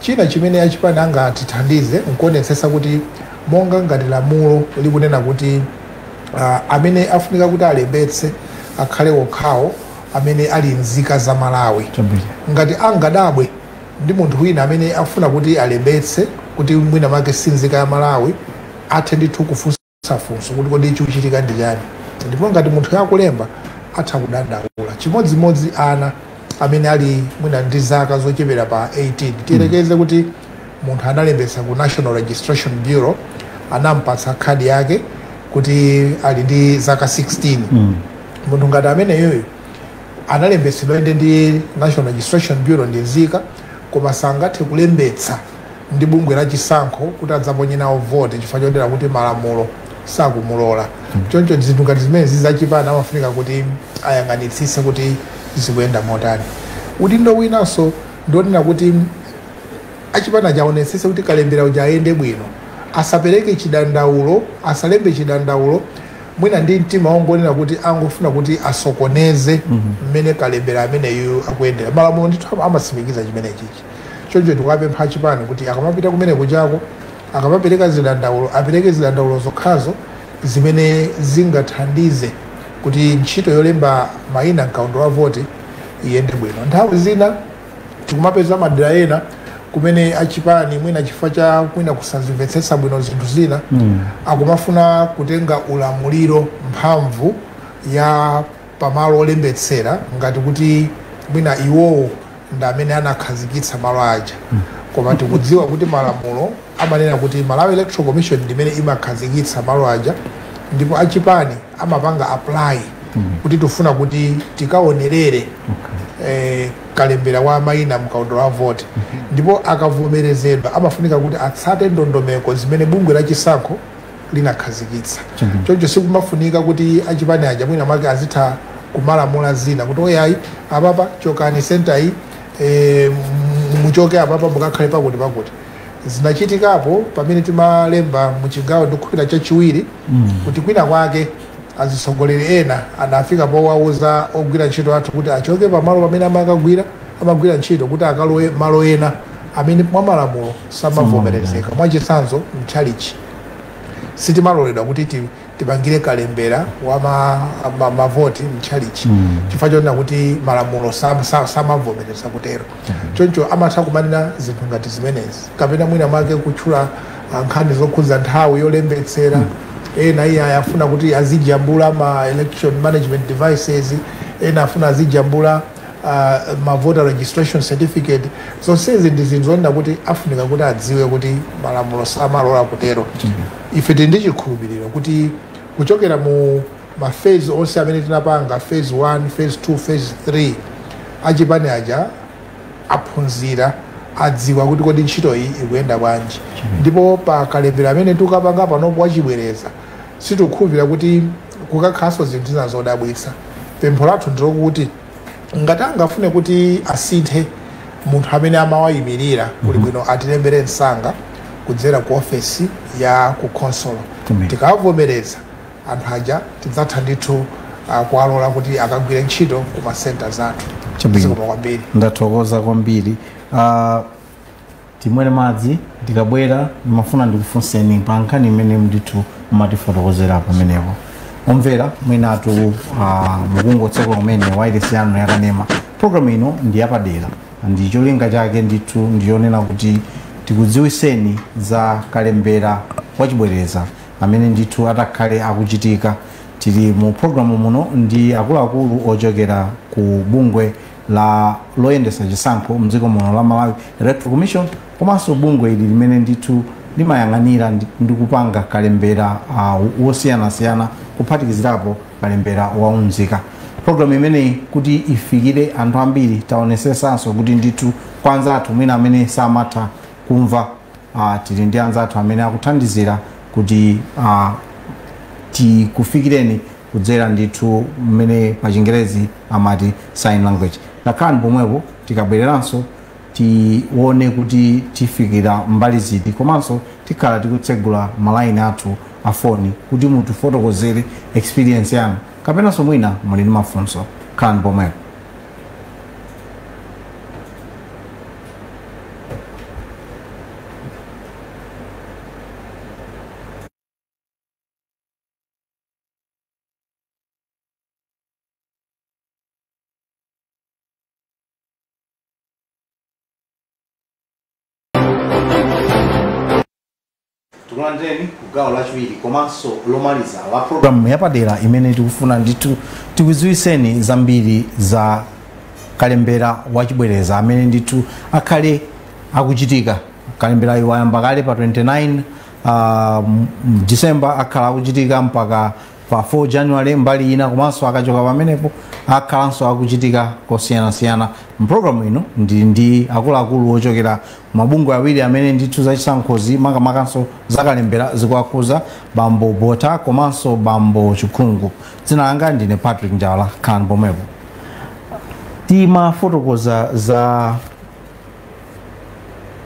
China chimene achipani angatithandize nkuonetsetsa kuti monga ngati lamulo likunena kuti amene afunika kuti alembetse akhale okhawo amene ali nzika za Malawi. Ngati angadabwe ndi munthu wina amene afuna kuti alembetse kuti mwina make si nzika ya Malawi athe ndithu kufunsafunso kuti kodi chikuchitika ndi chani, ndipo ngati munthu yakulemba atha kudandaula. Chimodzimodzi ana amene ali mwina ndi zaka zochepera pa 18 tiyerekeze kuti munthu analembetsa ku National Registration Bureau anampatsa khadi yake kuti ali ndi zaka 16. Munthu ngati ameneyoyo analembetsedwa ndi National Registration Bureau ndi nzika, koma sangathe kulembetsa ndi bungwe la chisankho kuti adzaponye nawo vote chifukwa chotera kuti malamulo sakumulola. Choncho zinthu ngati zimene zachipani amafunika kuti ayang'anitsitse kuti zikuyenda motani. Udindo winanso ndionena kuti achipani ajaonetsetse kuti kalembera uja ayende bwino, asapereke chidandaulo, asalembe chidandaulo mwina ndi mtima wongonena kuti angofuna kuti asokoneze mmene kalembera ameneyo akuyendera. Malamulo ndithu amatsimikiza chimene chichi. Choncho tikapempha achipani kuti akamapita kumene kujako akamapereka zidandaulo apereke zidandaulo zokhazo zimene zingathandize kuti ntchito yolemba mayina mkaundula wa voti iyende bwino. Nthawi zina tikumapeza madera ena kumene achipani mwina chifukwa cha mwina kusazimvetsetsa bwino zinthu zina akumafuna kutenga ulamuliro mphamvu ya pamalo olembetsera ngati kuti mwina iwowo ndi amene anakhazikitsa malo aja. Koma tikudziwa kuti malamulo amanena kuti Malawi Electoral Commission ndi imene imakhazikitsa malo aja, ndipo achipani amapanga apply kuti tifuna kuti tikaonerere kalembera wa mayina mkaundula wa voti, ndipo akavomerezedwa amafunika kuti atsate ndondomeko zimene bungwe la chisankho linakhazikitsa. Choncho sikumafunika kuti achipani aja mwina make azitha kumalamula zina kuti oyayi apapa chokani center iyi muchoke apapa mukakhale pakuti zinachitikapo pamene timalemba muchigawo ndikuphira chachiwiri kuti kwina kwake azisogoleri ena anafika powauza ogwira ntchito athu kuti achoke pamalo pamene amagwira ntchito kuti akalowe malo ena amene mwa malamulo samavomerezeka. Mwachitsanzo mchalichi sitimaloledwa kuti tipangire kalembera wa mavoti mchalichi chifukwa chonena kuti malamulo samavomereza kutero. Choncho amatha kumanena zinthu ngati zimenezi, kapena mwina mwake kutchula nkhani zokhudza nthawi yolembetsera. Ena iye ayafuna kuti azijambula ma election management devices, ena afuna azijambula ma voter registration certificate. Zonsezi ndi zinthu zonena kuti afunika kuti adziwe kuti malamulo samalola kutero. Ife tili ndi chikhulupiriro kuti kuchokera mu ma phase onse amene tinapanga, phase 1, phase 2, phase 3, achipani aja aphunzira adziwa kuti kodi ntchito iyi ikuyenda bwanji. Ndipo pa kalembera amene tikapanga panopo wachibwereza sitikukhulupirira kuti kukakhaso zinthu zina zodabwitsa. Pempho lathu ndilokuti ngati angafune kuti asinthe munthu amene amawayimirira kuli bwino atilembere msanga kudzera ku ofesi ya ku consolo. Tikavomereza anthu aja tidzatha ndithu kuwalola kuti akagwire ntchito ku ma centers athu. Kwambiri ndathokoza kwambiri. Timwere madzi ndikabwera ndimafuna ndikufunseni pa nkhani imene ndithu mmatifotokozera pamenepo. omvera mwinatu mukungotseka kumene wairesi yanu yakanema. Program ino ndi yapadera, ndi cholinga chake ndithu ndiyonena kuti tikudziwiseni za kalembera wachibwereza amene ndithu atakhale akuchitika. Tili mu programu muno ndi akuluakulu ochokera ku bungwe la loyendesa chisankho mdziko muno la Malawi Electoral Commission, komanso bungwe ili limene ndithu limayang'anira ndi kupanga kalembera wosiyanasiyana kuphatikizirapo kalembera waunzika. Programu imeneyi kuti ifikire anthu ambiri taonesesanso kuti ndithu kwa anzathu mwina amene samatha kumva, tili ndi anzathu amene akuthandizira kuti tikufikireni kudzera ndithu mmene pa Chingerezi amati sign language. Nakhani pomwepo tikabwereranso tione kuti tifikira mbali ziti, komanso tikhala tikutsegula malaini athu a foni kuti mutifotokozere experience yanu kapenanso mwina muli ndi mafunso. Khalani pomwepo. Tukulandireni kugawo lachiwiri komanso lomaliza la programu yapadera imene tikufuna ndithu tikudziwiseni zambiri za kalembera wachibwereza amene ndithu akhale akuchitika. Kalembera iwo ayamba kale pa 29 December, akhala akuchitika mpaka pa 4 January mbali ina, komanso akachoka pamenepo akhalanso akuchitika kosiyanasiyana. Mpulogalamu ino ndi akuluakulu ochokera mabungwe awiri amene ndithu zachisankhozi makamakaso zakalembera zikuakhuza, Bambo Bota komanso Bambo Chikhungu. Dzina langa ndine Patrick Njawala. Khalani pomwepo.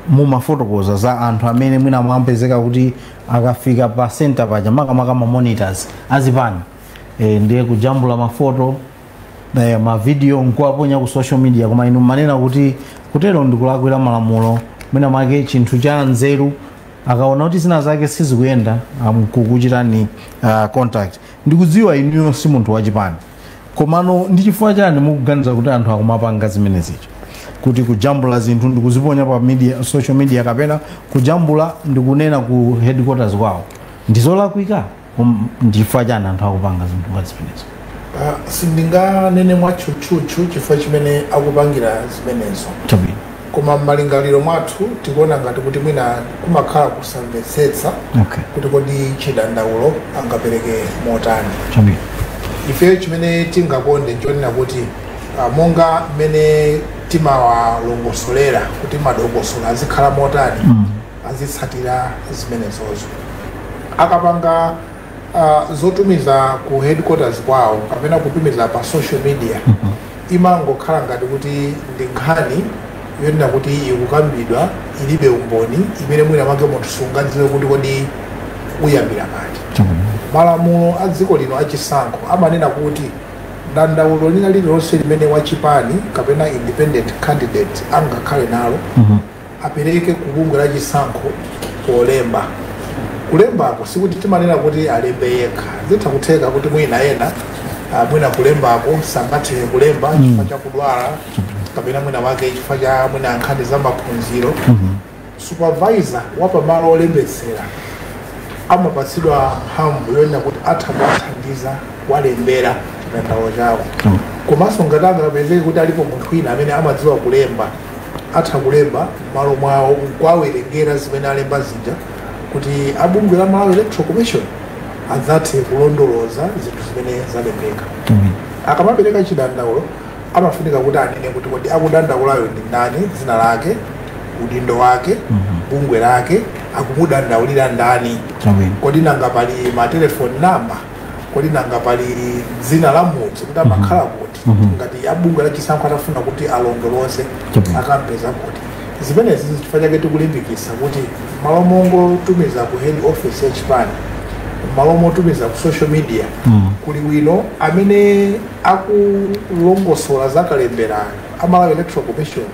Mumafotokoza za anthu amene mwina mwapezeka kuti akafika pa center paja makamaka ma monitors azipani ndiye kujambula mafoto ma video nkuwaponya ku social media, koma inu manena kuti kutero ndikulakwira malamulo mwina mwake chinthu cha nzeru akaona kuti zina zake sizikuyenda kukuchitani contact. Ndikudziwa inuyo si munthu wachipani, komano ndi chifukwa chani mukuganiza kuti anthu akumapanga zimenezicho, kuti kujambula zinthu ndikuziponya pa media, social media, kapena kujambula ndikunena ku headquarters kwawo ndizolakwika? Ndifukwa chani anthu akupanga zinthu ngazimenezo? Sindinganene mwatchutchutchu chifukwa chimene akupangira zimenezo, koma m'malingaliro mwathu tikuona ngati kuti mwina kumakhala kusamvetsetsa kuti kodi chidandaulo angapereke motani. Ife chimene tingakonde nchonena kuti monga mmene timawalongosolera kuti madongosolo azikhala motani azitsatira zimenezozo. Akapanga zotumiza ku headquarters kwawo kapena kutumiza pa social media imangokhala ngati kuti ndi nkhani yonena kuti ikukambidwa ilibe umboni imene mwina mwake munthu sungadziwe kuti kodi uyambira pati. Malamulo a dziko lino achisankho amanena kuti dandaulo lina lililonse limene wachipani kapena independent candidate angakhale nalo apereke ku bungwe la chisankho polemba. Kulembako sikuti timanena kuti alembe yekha, zitha kutheka kuti mwina ena mwina kulembako sangathe kulemba chifukwa cha kudwala kapena mwina wake chifukwa cha mwina nkhani za maphunziro. Supervisor wapamalo olembetsera amapatsidwa mphamvu yonena kuti atha kuwathandiza walembera chidandaulo chawo. Komanso ngati angapezeke kuti alipo munthu wina amene amadziwa kulemba, atha kulemba malo mwawo kwawerengera zimene alemba zija kuti abungwe la Malawi Electoral Commission adzathe kulondoloza zinthu zimene zalembeka. Akamapereka chidandaulo amafunika kuti anene kuti kodi akudandaulayo ndi ndani, dzina lake, udindo wake, bungwe lake, akumudandaulira ndani, kodi nanga pali ma telephone number, kodi nanga pali dzina la munthu kuti amakhala kuti ngati abungwe la chisankho atafuna kuti alondoloze akampeza kuti. Zimenezi chifukwa chake tikulimbikitsa kuti malo mongotumiza ku head office yachipani, malo motumiza ku social media, kuli bwino amene akulongosola zakalembera a Malawi Electoral Commission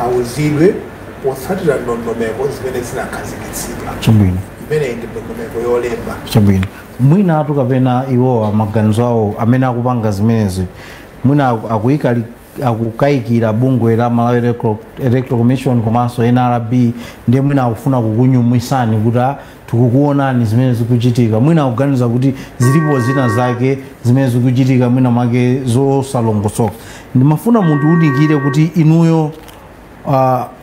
awuzidwe potsatira ndondomeko zimene zinakhazikitsidwa. imene ndi ndondomeko yolemba. Chabwino mwina atu kapena iwowa maganizo awo amene akupanga zimenezi mwina akukayikira bungwe la Malawi Electoral Commission komanso NRB ndiye mwina akufuna kukunyumwisani kuti tikukuonani zimene zikuchitika, mwina akuganiza kuti zilipo zina zake zimene zikuchitika mwina make zosalongosoka. Ndimafuna munthu unikire kuti inuyo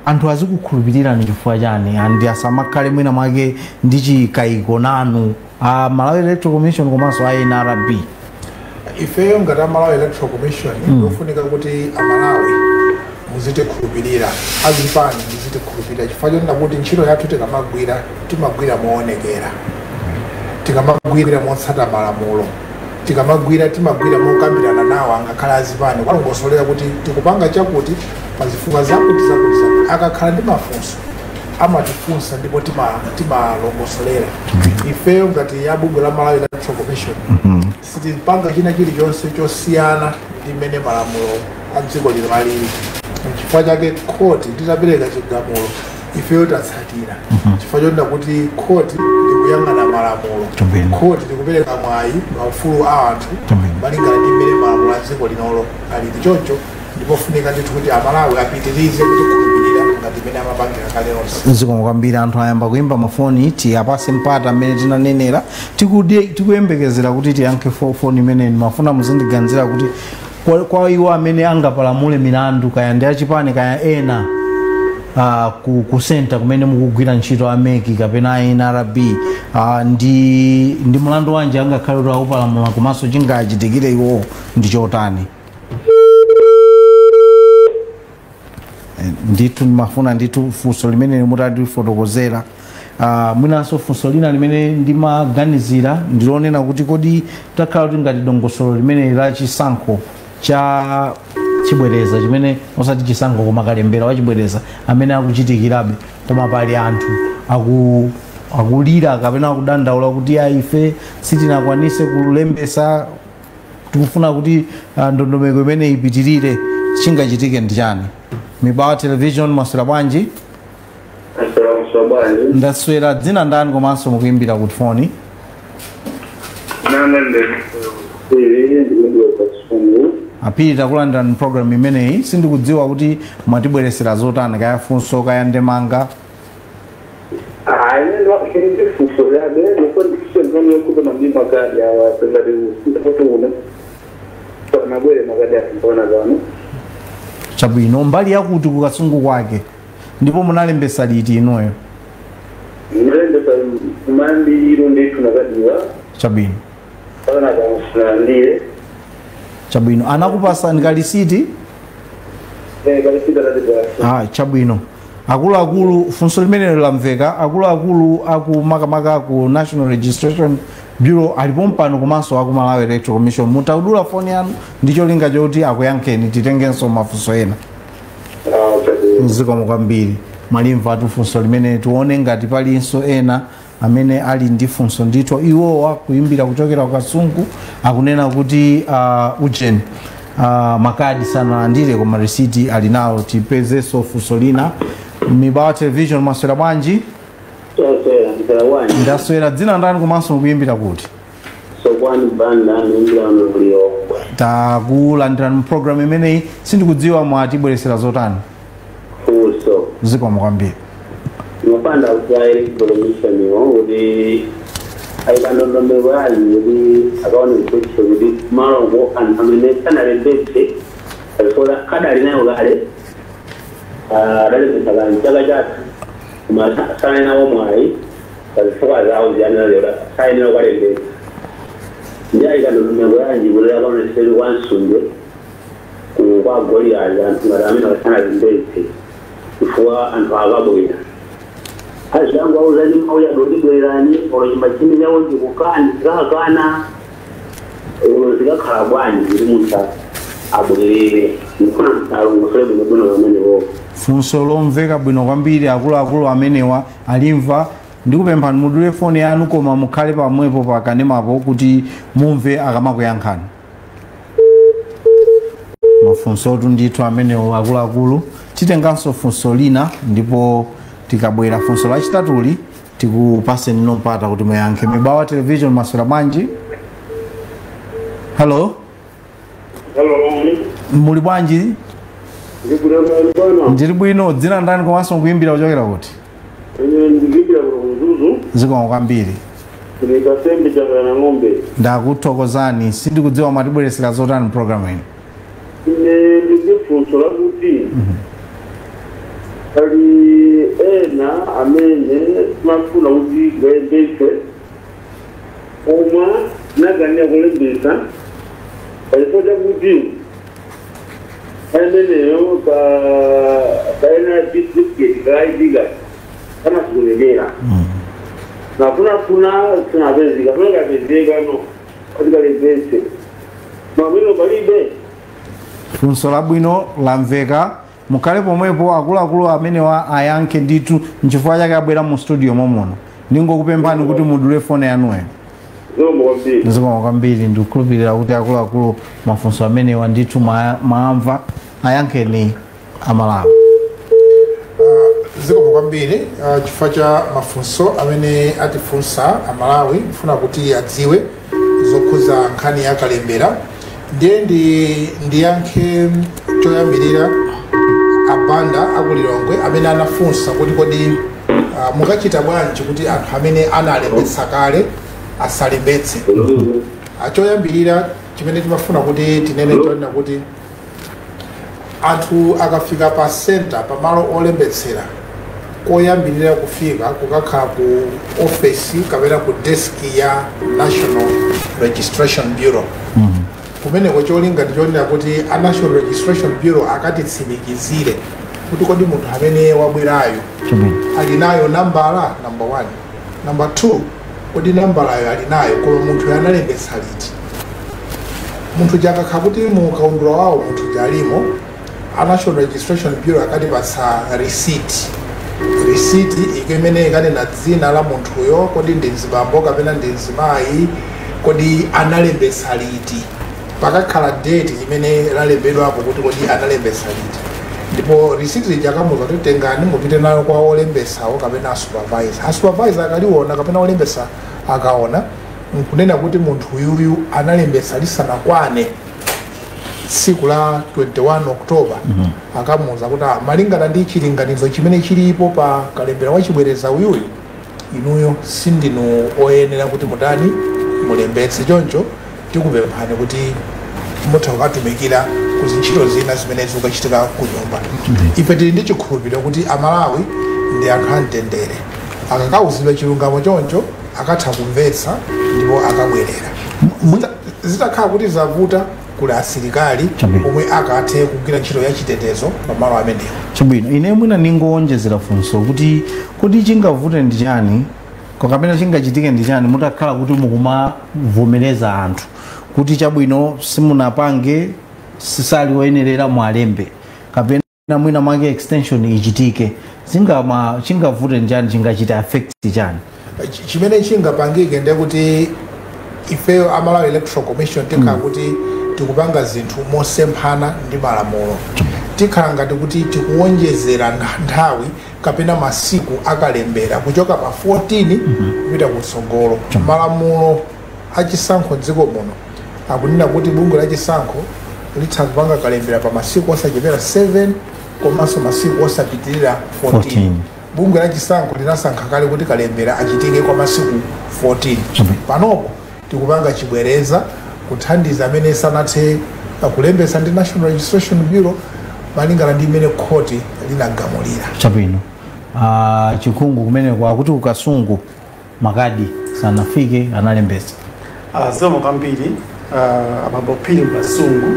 anthu azikukhulupirirani chifukwa chani andi asamakhale mwina make ndi chikayiko nanu Malawi Electoral Commission komanso NRB. Ifeyo ngati Malawi Electoral Commission ndofunika kuti amalawi muzitikhulupirira, azipani muzitikhulupirira chifukwa chonena kuti ntchito yathu timagwira moonekera, tikamagwirira motsata malamulo, timagwira mokambirana nawo angakhale azipani kwalongosolera kuti tikupanga chakuti pazifukwa zakuti akakhala ndi mafunso amatifunsa ndipo timalongosolera. Ifeyo ngati ya bungwe la Malawi Electoral Commission sitipanga china chilichonse chosiyana ndi mmene malamulo a dziko lino alili. Chifukwa chake khoti titapereka chigamulo ifeyo tatsatira chifukwa chonena kuti khoti likuyang'ana malamulo, khoti likupereka mwayi maufulu a anthu malingana ndi mmene malamulo a dziko linolo alili. Choncho ndipofunika ndithu kuti amalawi apitirize kutikhulupirira ngati mmene amapangira kale onse. Zikomo kwambiri anthu ayamba kuimba mafoni tiyapase mpata amene tinanenera tikuyembekezera kuti tiyankhe foni imene mafuna muzindiganizira kuti kwa iwo amene angapalamule milandu kaya ndi achipani kaya ena ku center kumene mukugwira ntchito ameki kapena NRB ndi mlandu wanji angakhale kuti akupalamula komanso chingachitikire iwo ndi chotani. Nditu mafuna nditu funso limene mutatifotokozera mwinanso funso lina limene ndimaganizira ndilonena kuti kodi takhala kuti ngati dongosolo limene la chisankho cha chibwereza chimene osati chisankho koma kalembera wa chibwereza amene akuchitikirabe koma pali anthu akulira kapena kudandaula kuti ife sitinakwanise kulembesa, tikufuna kuti ndondomeko imene ipitirire, chingachitike ndi chani? Mibawa Television maswera bwanji? Ndaswera. Dzina ndani komanso mukuimbira kuti foni? Apiri takulandira ni program imeneyi sindikudziwa kuti mwatibweresera zotani kaya funso kaya ndemanga. Chabwino mbali yakuti kukasungu kwake ndipo munalembesa liti inuyo? Munalembesa mandiro ndetu nakadiwa. Chabwino. Kana ndiye. Chabwino anakupasa ndikalisiti? Kalisiti ndadibwa. Chabwino. Akulu funso limene lamveka akulu akumakamaka ku National Registration Bureau alipompano komanso aku Malawi Electoral Commission mutaudula foni yanu ndicho linga choti akuyankheni titengenso mafunso ena. Zikomo kwambiri mwalimva funso limene tione ngati palinso ena amene ali ndi funso ndithu iwowa kuimbira kuchokera kukasungu akunena kuti ujeni makadi sanalandire koma receipt ali nawo tipezeso funso lina. Mibawa Television maswera bwanji? Ndaswera. Dzina ndani komanso mukuimbira kuti? Sokwani banda ndimbira mulio. Takulandira mu program imeneyi sindikudziwa mwatibweresera zotani. Funso. Zikomo kwambiri. Mapanda kwa Electoral Commission udi aikandombe wali udi akaona kuti udi malongo amene sanalembetse alikola kadali nayo gale dale mtaga njaga jatu kuma sana na omwai alifua zao jana leo sai no kalembetse njai kandombe wali udi akaona selu wansunde kwa goli ajantu ngaramina sanalembetse ifua antu agaboya azangu auzali mauya dodibwerani olojimba chimi yawo ndikukani zakana zikakalabwani ndi munthu abwerere ndifuna msalongosole bwino bamene bo funso lomveka bwino kwambiri akulu amenewa alimva. Ndikupemphani mudule foni yanu koma mukhale pamwepo pakanemapo kuti mumve akamakuyankhani. Mafunso otu ndithu amenewo akulu titenganso funso lina ndipo tikabwera funso lachitatuli tikupase ninompata kuti muyankhe. Mibawa television maswera bwanji? Hello? Muli bwanji? Ndiri bwino. Dzina ndani komanso kuimbira kuchokera kuti? Zikomo kwambiri. Ndakuthokozani. Sindikudziwa matibweresera zotani program ino. Ndifunso lakuti ali ena amene mafuna kuti gayembese omwe naganira kulembesa alipoja kuti ameneyo kaena district kaidiga kana kulembera nafuna sinapezeka kapezeka no katika mamilo balibe funso labwino lamveka mukhale pomwepo akuluakulu amene ayankhe ndithu nchifukwa chake abwera mu studio momuno ndingokupemphani kuti mudule fone yanuyo. Zikomo kwambiri. Ndikukhulupirira kuti akuluakulu mafunso amenewa ndithu maamva ayankheni amalawi. Zikomo kwambiri chifukwa cha mafunso amene atifunsa amalawi mfuna kuti adziwe zokhuza nkhani ya kalembera. Ndiye ndiyankhe choyambirira abanda akulilongwe amene anafunsa kuti kodi mukachita bwanji kuti anthu amene analembetsa kale asalembetse. Choyambirira chimene timafuna kuti tinene chonena kuti anthu akafika pa center pamalo olembetsera koyambirira kufika kukakhala ku ofesi kapena ku desk ya National Registration Bureau. Kumeneko cholinga ndichonera kuti a National Registration Bureau akatitsimikizire kuti kodi munthu amene wabwerayo ali nayo nambala number 1, number 2 kodi nambalayo ali nayo koma munthu analembetsa liti. Munthu jakakhala kuti mu kaundula wawo munthu jalimo a National Registration Bureau akatipatsa receipt imene ikanena dzina la munthuyo kodi ndi mzibambo kapena ndi mzimayi kodi analembetsa liti pakakhala date imene lalembedwapo kuti kodi analembetsa liti. Ndipo receipt jakamuza kuti tengani mupite nayo kwa olembesawo kapena supervisor akaliona kapena olembesa akaona nkunena kuti munthu uyuyu analembesa lisanakwane tsiku la 21 Oktoba. Akamuza kuti malingana ndi chilinganizo chimene chilipo pa kalembera wachibwereza uyuyu inuyo sindinu oyenera kuti mutani mulembetse. Choncho tikupemphani kuti mutha kukatumikira kuzintchito zina zimene zikuchitika ku nyumba. Ife tili ndi chikhulupiriro kuti amalawi ndi anthu amtendere. Akakauzidwa chilungamo choncho akatha kumvetsa ndipo akabwerera. Zitakhala kuti zavuta kuli asilikali omwe akathe kugwira ntchito ya chitetezo pamalo amenewo. Chabwino. Ine mwina ningoonjezera funso kuti kodi chingavute ndi chani kapena chingachitike ndi chani mutakhala kuti mukumavomereza anthu kuti chabwino simunapange sisali woyenerera mwalembe kapena mwina mwake extension ichitike chingavute njani chingachita affect chani. Chimene chingapangike ndiye kuti ifeyo Malawi Electoral Commission tikhala kuti tikupanga zinthu mosemphana ndi malamulo. Tikhala ngati kuti tikuwonjezera nthawi kapena masiku akalembera kuchoka pa 14 kupita kutsogolo. Malamulo achisankho dziko muno akunena kuti bungwe la chisankho litha kupanga kalembera pa masiku osachepera 7 komanso masiku osapitirira 14. Bungwe la chisankho linasankha kale kuti kalembera achitike kwa masiku 14. Panopo tikupanga chibwereza kuthandiza amene sanathe kulembesa ndi National Registration Bureau malingana ndi imene khoti linagamulira. Chabwino. Chikungu kumene kwa kuti kukasungu makadi sanafike analembesa. Zikomo kwambiri amabopili mbasungu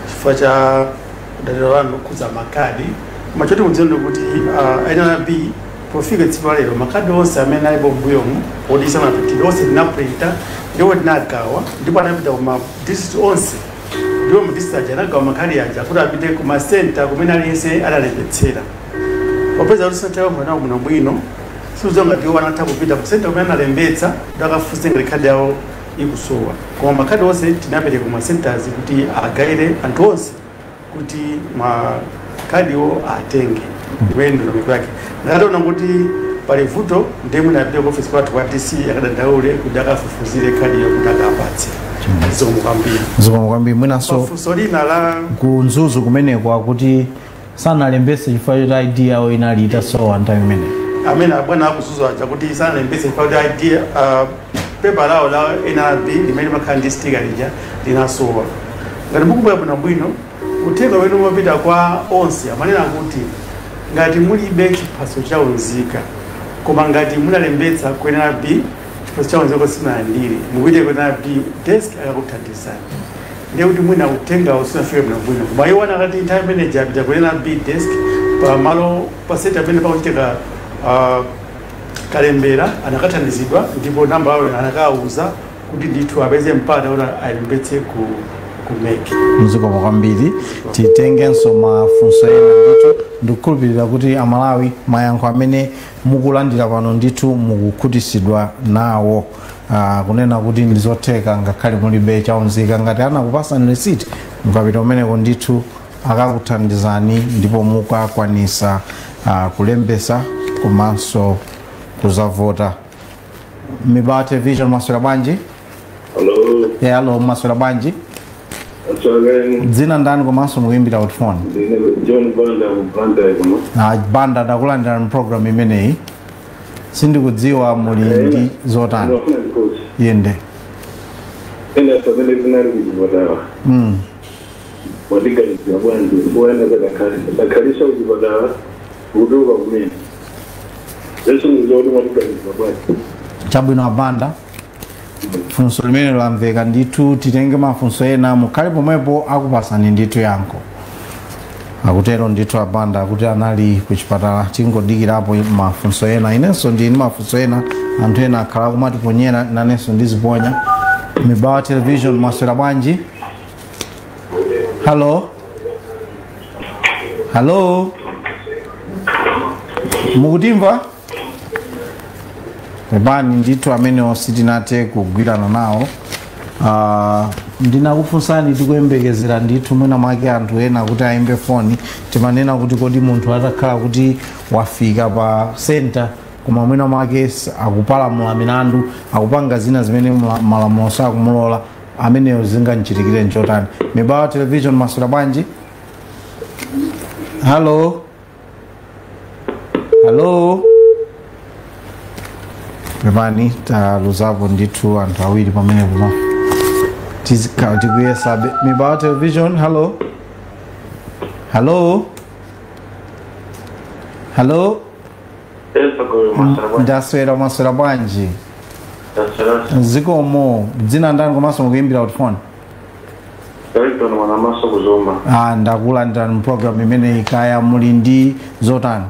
chifukwa cha kudalira lanu kuza makadi. Machoti mudziwe kuti NRB pofika tsiku lero makadi onse amene alipo mbuyomu odisana kuti onse tinaprinta ndiwo tinagawa ndipo anapita kuma district onse ndiwo mu district anagawa makadi aja kuti apite kuma center kumene aliyense analembetsera. Popeza kuti center yawo mwana muno bwino sizonga ndiwo anatha kupita ku center kumene analembetsa ndakafunse ngati kadi yawo ikusowa. Koma makadi onse tinapereka kuma centers kuti agaire anthu onse kuti makadiwo atenge. Ndimene ndo yake. Ndakataona kuti pali vuto ndiye munapita ku office kwathu kwa DC akadandaule kuti akafufuzire khadi yokuti akapatse zikomo kwambiri mwinaso funso lina la kunzuzu kumeneko akuti sanalembese chifukwa choti ID yawo inali itasowa nthawi imene amene abwana akuzuzwa aja kuti sanalembese chifukwa choti ID pepa lawo la NRB limene makhala ndi sticker lija linasowa. Ngati mukumbukira bwinobwino uthenga wenu umapita kwa onse amanena kuti ngati mulibe chiphaso chaunzika koma ngati munalembetsa ku NRB chiphaso chaunzika sinalandire mupite ku NRB desk akakuthandizani. Ndiye kuti mwina uthenga usinafike bwinobwino koma iwo anakati nthawi imene apita ku NRB desk pamalo paseti amene pakuchitika kalembera anakathandizidwa ndipo namba yawo anakawuza kuti ndithu apeze mpata kuti alembetse ku meki. Zikomo kwambiri titengenso mafunso ena ndithu ndikukhulupirira kuti Amalawi mayankho amene mukulandira pano ndithu mukukhutisidwa nawo kunena kuti ndizotheka ngakhale mulibe chaunzika ngati anakupasani receipt mukapita umeneko ndithu akakuthandizani ndipo mukakwanisa kulembesa komanso kuzavota. Mibawa Television maswera banji. Hello. Yeah, hello maswera banji. Dzina ndani komanso mukuimbira out phone? John Banda Banda na Banda ndakulandira mu program imeneyi. Sindikudziwa muli ndi zotani. Yende. Ina sabene zinari kujibadawa. Wadika ni bwandu bwana zakalisha kujibadawa kuduka kumeni. Yesu mzuri wadika ni bwandu. Chabwino Banda. Funso limene lamveka ndithu titenge mafunso ena mukhale pomwepo akupasani ndithu yankho. Akutero ndithu Abanda kuti anali ku chipatala tingodikirapo mafunso ena inenso ndini mafunso ena anthu ena akhala kumatiponyera nanenso ndiziponya. Mibawa Television maswera bwanji. Hello. Hello. Mukutimva? Ebani ndithu amene ositinate kugwirana nawo. Ndinakufunsani tikuyembekezera ndithu mwina mwake anthu ena kuti aimbe foni timanena kuti kodi munthu atakhala kuti wafika pa center koma mwina mwake akupalamula milandu akupanga zina zimene malamulo sakumulola ameneyo zinganchitikire nchotani. Mibawa Television maswera bwanji. Hello. Hello. Mebani taluzapo ndithu anthu awiri pamene kuma tikuyesa. Mibawa Television. Hello. Hello. Hello. Ndaswera maswera bwanji. Zikomo dzina ndani komanso mukuimbira out phone? Elton wana maso kuzoma. Ndakulandira mu program imene ikaya muli ndi zotani?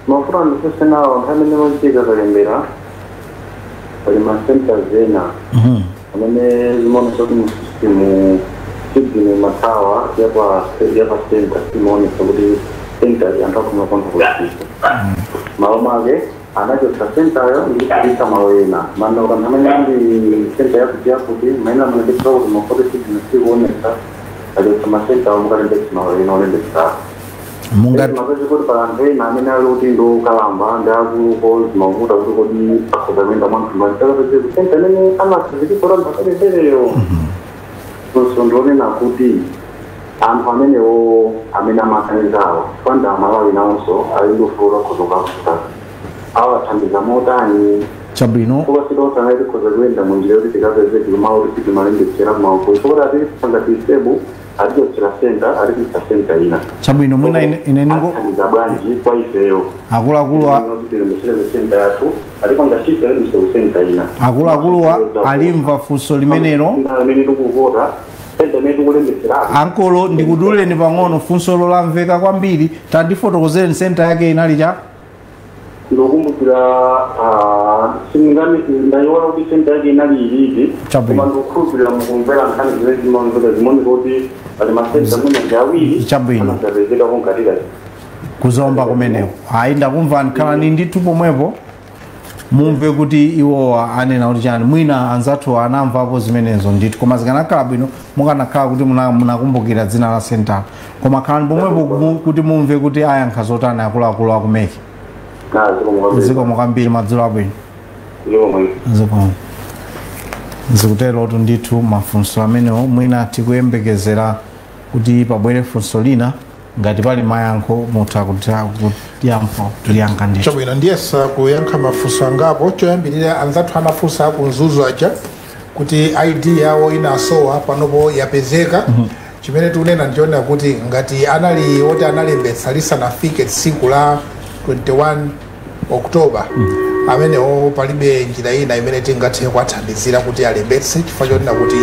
Mafura ndifuse nawo ntamene mojika kalembera pali masenta zena amene zimone soki mu systemu chibini matawa yapa center simone kuti center yantakuma konta kulapisa malo mage anachosa center yo ndikisa malo ena manda ukanamene ndi center yakuti maina mwanekisa kuti mafote chibini siwonesa ajosa masenta wamukalembesi malo ena olembesa Mungati mazoezi kuti palambe na amene ali kuti ndo kalamba ndakuko zimavuta kuti kodi akhozamenda mwanthu machakapeze kusenta amene amazizikipora mpakapepereyo so ndionena kuti anthu amenewo amene amakanizawo fanda Amalawi nawonso ali ndofula khozokakuta awathandiza motani chabwino kubasidosana ili khoza kuyenda munjira kuti tikapeze tilumawo kuti timalembetsera kumaukulu sokuti atili tisanga tisebu adiyochera center adikisa center ina chabwino mwina ineningo za bwanji kwa ifeyo akulu center yatu adipanga shifta ndiso center ina akulu alimva funso limenero amene tukuvota center metu kulembetsera ankolo ndikuduleni pang'ono funso lolamveka kwambiri tandifotokozeni center yake inali cha ndokumbukira singani ndayiwala kuti center yake inali ilidi koma ndokhulupirira mukumvera nkhani zimene zimone kuti ali masenta mwina ndi awiri chabwino anazapezeka konkatira kuzomba kumeneko ayi ndakumva nkhalani ndithu pomwepo mumve kuti iwo anena kuti chani mwina anzathu anamvapo zimenezo ndithu koma zikanakhala bwino mukanakhala kuti munakumbukira dzina la center koma khalani pomwepo kuti mumve kuti ayankha zotani akuluakulu akumeki. zikomo kwambiri madzulo abwino zikomo zikutero kuti ndithu mafunso amenewo mwina tikuyembekezera kuti pabwere funso lina ngati pali mayankho mutha kutiyankho tuliyankha ndithu chabwino ndiyesa kuyankha mafunso angapo choyambirira anzathu anafunsa kunzuzu aja kuti ID yawo inasowa panopo yapezeka chimene tikunena ndichoona kuti ngati anali oti analembetsa lisanafike tsiku la 21 Oktoba amenewo palibe njira ina imene tingathe kuwathandizira kuti alembetse chifukwa chonena kuti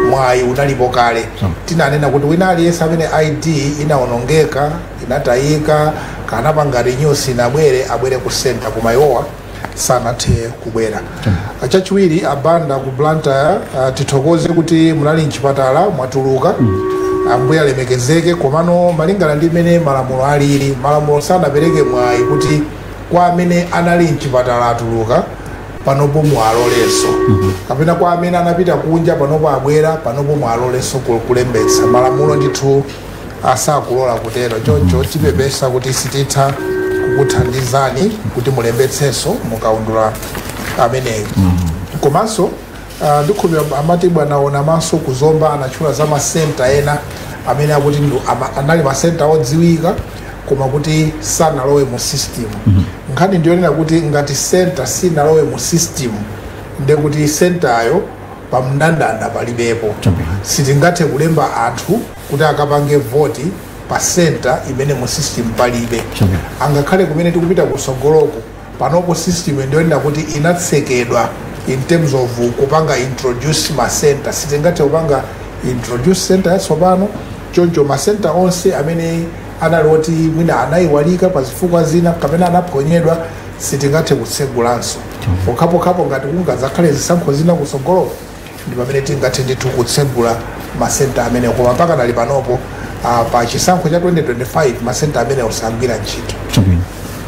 mwayi unalipo kale tinanena kuti wina aliyense amene ID inaonongeka inatayika kana pangati nyusi abwere ku center koma iwowa sanathe kubwera chachiwiri abanda ku Blantyre tithokoze kuti munali mchipatala mwatuluka ambuya alemekezeke komano malingana ndi imene malamulo alili malamulo sanapereke mwayi kuti kwa amene anali mchipatala atuluka panopo mwaloleso kapena kwa amene anapita kunja panopo abwera panopo mwaloleso kulembetsa malamulo ndithu asakulola kutero choncho tipepesa kuti sititha kukuthandizani kuti mulembetsenso mukaundula ameneyo komanso ndikhulupirira amati bwanaona maso kuzomba anachula za masenta ena amene akuti anali masenta odziwika koma kuti sanalowe mu system nkhani ndiyonena kuti ngati center sinalowe mu system ndekuti centeryo pamndandanda palibepo sitingathe kulemba anthu kuti akapange voti pa center imene mu system palibe angakhale kumene tikupita kusogoloko panopo system ndiyonena kuti inatsekedwa in terms of kupanga introduce ma center sitingathe kupanga introduce center yatsopano choncho ma center onse amene analoti mwina anayiwalika pa zifukwa zina kapena anaphonyedwa sitingathe kutsegulanso pokhapokhapo ngati kungazakhale zisankho zina kusogoloko ndi pamene tingathe ndithu kutsegula masenta amene koma mpaka nali panopo pa chisankho cha 2025 masenta amene osagwira ntchito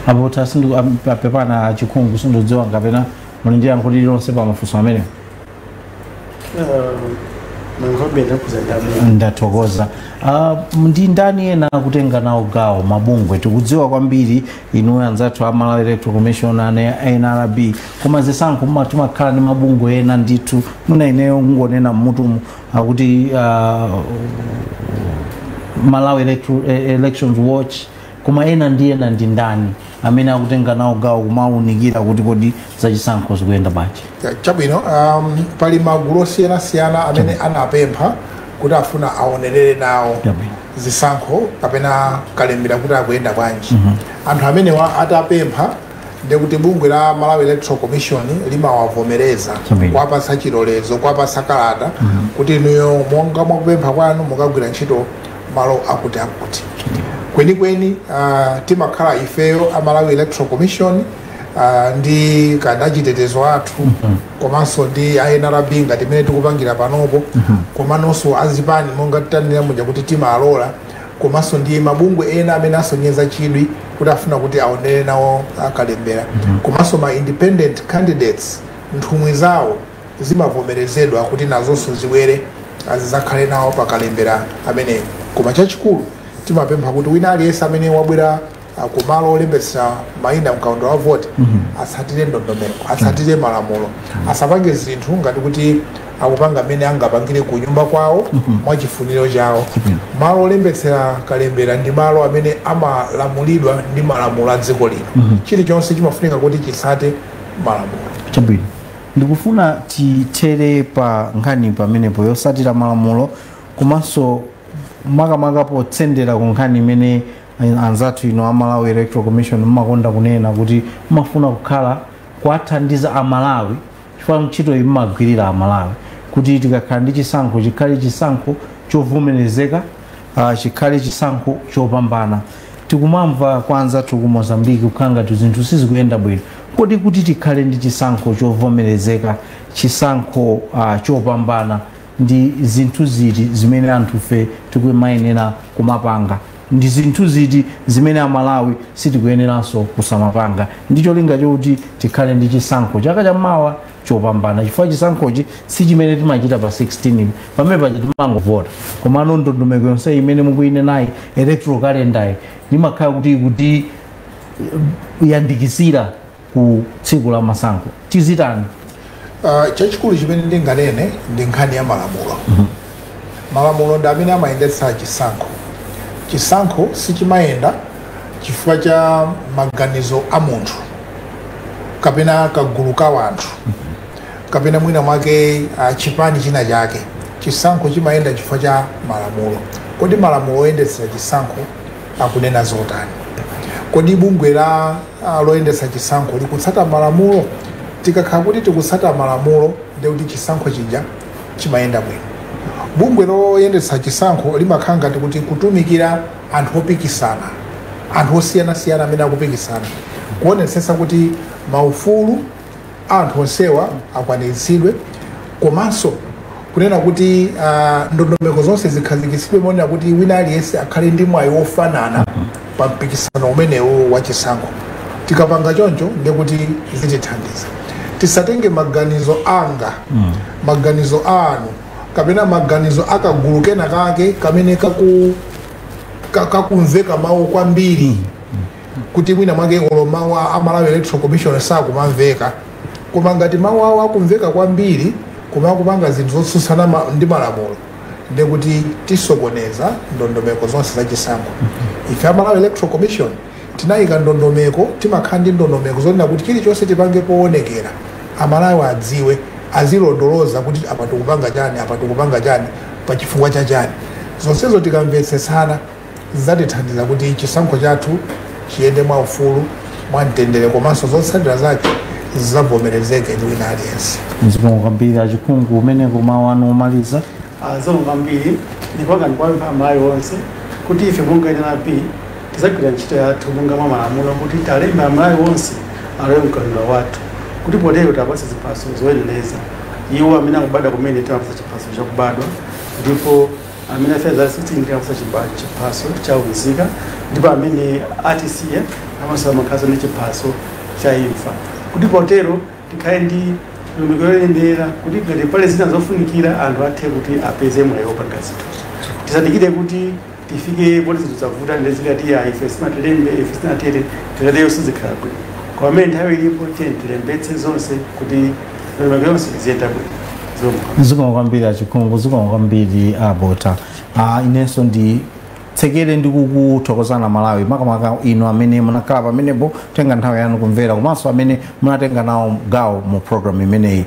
apo tasindu apepana chikhungu sindodziwa kapena muli ndi yankho lililonse pa mafunso amene ndathokoza ndi ndani ena kutenga nawo gawo mabungwe tikudziwa kwambiri inu anzathu Malawi Electoral Commission ane NRB koma zisankho timakhala ndi mabungwe ena ndithu muna ineyo ngonena mmutumu akuti Malawi Elections Watch koma ena ndi ndani amene akutenga nawo gawo kumaunikira kuti kodi zachisankho zikuyenda bwanji chabwino pali magulu osiyanasiyana amene anapempha kuti afuna aonerere nawo zisankho kapena kalembera kuti akuyenda bwanji anthu amenewa atapempha ndekuti bungwe la Malawi Electoral Commission limawavomereza kuwapasa chilolezo kuwapasa kalata kuti inuyo monga mwakupempha kwanu mukagwira ntchito malo akuti kwenikweni timakhala ifeyo a Malawi Electoral Commission ndi kanachitetezo athu komanso ndi NRB ngati imene tikupangira panopo komanso azipani monga titanena muja kuti timalola komanso ndi mabungwe ena amene asonyeza chidwi kuti afuna kuti aonere nawo akalembera komanso ma independent candidates nthumwi zawo zimavomerezedwa kuti nazonso ziwere azizakhale nawo pakalembera ameneyo koma chachikulu timapempha kuti wina aliyense amene wabwera kumalo olembetsa mayina mkaundula wa voti atsatire ndondomeko atsatire malamulo asapange zinthu ngati kuti akupanga amene angapangire ku nyumba kwawo mwachifuniro chawo malo olembetsera kalembera ndi malo amene amalamulidwa ndi malamulo a dziko lino chilichonse chimafunika kuti chitsate malamulo chabwino ndikufuna titere pa nkhani pamenepo yosatira malamulo komanso makamaka potsendera ku nkhani imene anzathu ino a Malawi Electoral Commission mmakonda kunena kuti mafuna kukhala kuwathandiza amalawi chifukwa ntchito iyi mmagwirira amalawi kuti tikakhala ndi chisankho chikhale chisankho chovomerezeka chikhale chisankho chopambana tikumamva kwa anzathu ku Mozambique kukhala ngati zinthu sizikuyenda bwino kodi kuti tikhale ndi chisankho chovomerezeka chisankho chopambana ndi zinthu ziti zimene anthu fe tikumayenera kumapanga ndi zinthu ziti zimene amalawi sitikuyeneranso kusamapanga ndicho linga chokuti tikhale ndi chisankho chaka chammawa chopambana chifukwa chisankhochi si chimene timachita pa 16 pamene paja timangovota komano ndondomeko yonse imene mukuyine nayi electoral calendar limakhala kuti yandikizira ku tsiku la masankho tizitani? Chachikulu chimene ndinganene ndi nkhani ya malamulo. Malamulo ndi amene amayendetsa chisankho. Chisankho sichimayenda chifukwa cha maganizo a munthu kapena kagulu ka wanthu kapena mwina mwake chipani china chake. Chisankho chimayenda chifukwa cha malamulo. Kodi malamulo oyendetsa chisankho akunena zotani? Kodi bungwe la loyendetsa chisankho likutsata malamulo? Tikakhala kuti tikutsata malamulo ndi kuti chisankho chija chimayenda bwino. Bungwe loyendetsa chisankho limakhala ngati kuti kutumikira anthu opikisana, anthu osiyanasiyana amene akupikisana, kuonetsetsa kuti maufulu anthu onsewa akwaniritsidwe, komanso kunena kuti ndondomeko zonse zikhazikitsidwe monena kuti wina aliyense akhale ndi mwayi wofanana pa mpikisano umenewo wa chisankho. Tikapanga choncho ndiye kuti zitithandiza. Tisatenge maganizo anga, maganizo anu, kapena maganizo akagulu kena kake kamene kakumveka mawu kwambiri kuti mwina mwake olo mawu a Malawi Electoral Commission sakumamveka. Koma ngati mawu awo akumveka kwambiri kupanga zinthu zotsutsana ndi malamulo ndiye kuti tisokoneza ndondomeko zonse za chisankho. Ife a Malawi Electoral Commission tinayika ndondomeko, timakhala ndi ndondomeko zonena kuti chilichonse tipange poonekera Amalawi adziwe, azilondoloza kuti apa tikupanga chani, apa tikupanga chani, pa chifukwa cha chani. Zonsezo tikamvetsetsana zidzatithandiza kuti chisankho chathu chiyende mwaufulu, mwamtendere, komanso zotsatira zake zidzavomerezeke ndi wina aliyense. Zikomo kwambiri achiphungu umene mawu anu omaliza. Zikomo kwambiri ndipanga ndikwapempha Amalawi onse kuti ife monga NLP tizagwira ntchito yathu monga mwa malamulo kuti talemba Amalawi onse alowe mkhalidwe wathu kuti potero tapatsa ziphaso zoyenereza iwo amene akubadwa kumene tapatsa chiphaso chakubadwa, ndipo amene afeza 16 tapatsa chiphaso chaumzika, ndipo amene atisiya amaso amakhaza ndi chiphaso cha imfa, kuti potero tikhale ndi ndondomeko yoyendera kuti ngati pale zina zofunikira anthu athe kuti apeze mwayi wopanga zinthu. Tisadikire kuti tifike poti zinthu zavuta ndezikati ya ife simatilembe, ife sinatere tikateyo sizikhala bwino. Kwa amene nthawi ilipo tilembetse zonse kuti ndondomeko yonse iziyenda bwino. Zikomo kwambiri achiphungu, zikomo kwambiri abota. Inenso ndi tsekere ndi kukuthokozana Malawi makamaka ino amene munakhala pamenepo tenga nthawi yanu kumvera, komanso amene munatenga nawo gawo mu program imeneyi.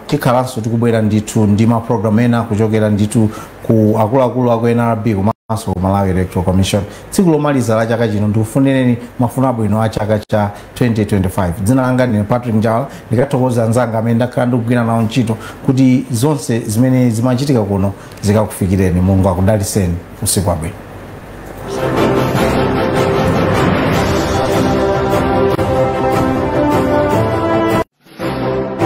Tikhalanso tikubwera ndithu ndi ma program ena kuchokera ndithu ku akuluakulu aku NRB komanso Malawi Electoral Commission. Tsiku lomaliza la chaka chino ndikufunireni mafuno abwino a chaka cha 2025. Dzina langa ndine Patrick Njala, ndikathokoza anzanga amene ndakhala ndikugwira nawo ntchito kuti zonse zimene zimachitika kuno zikakufikireni. Mulungu akudaliseni. Usiku wabwino.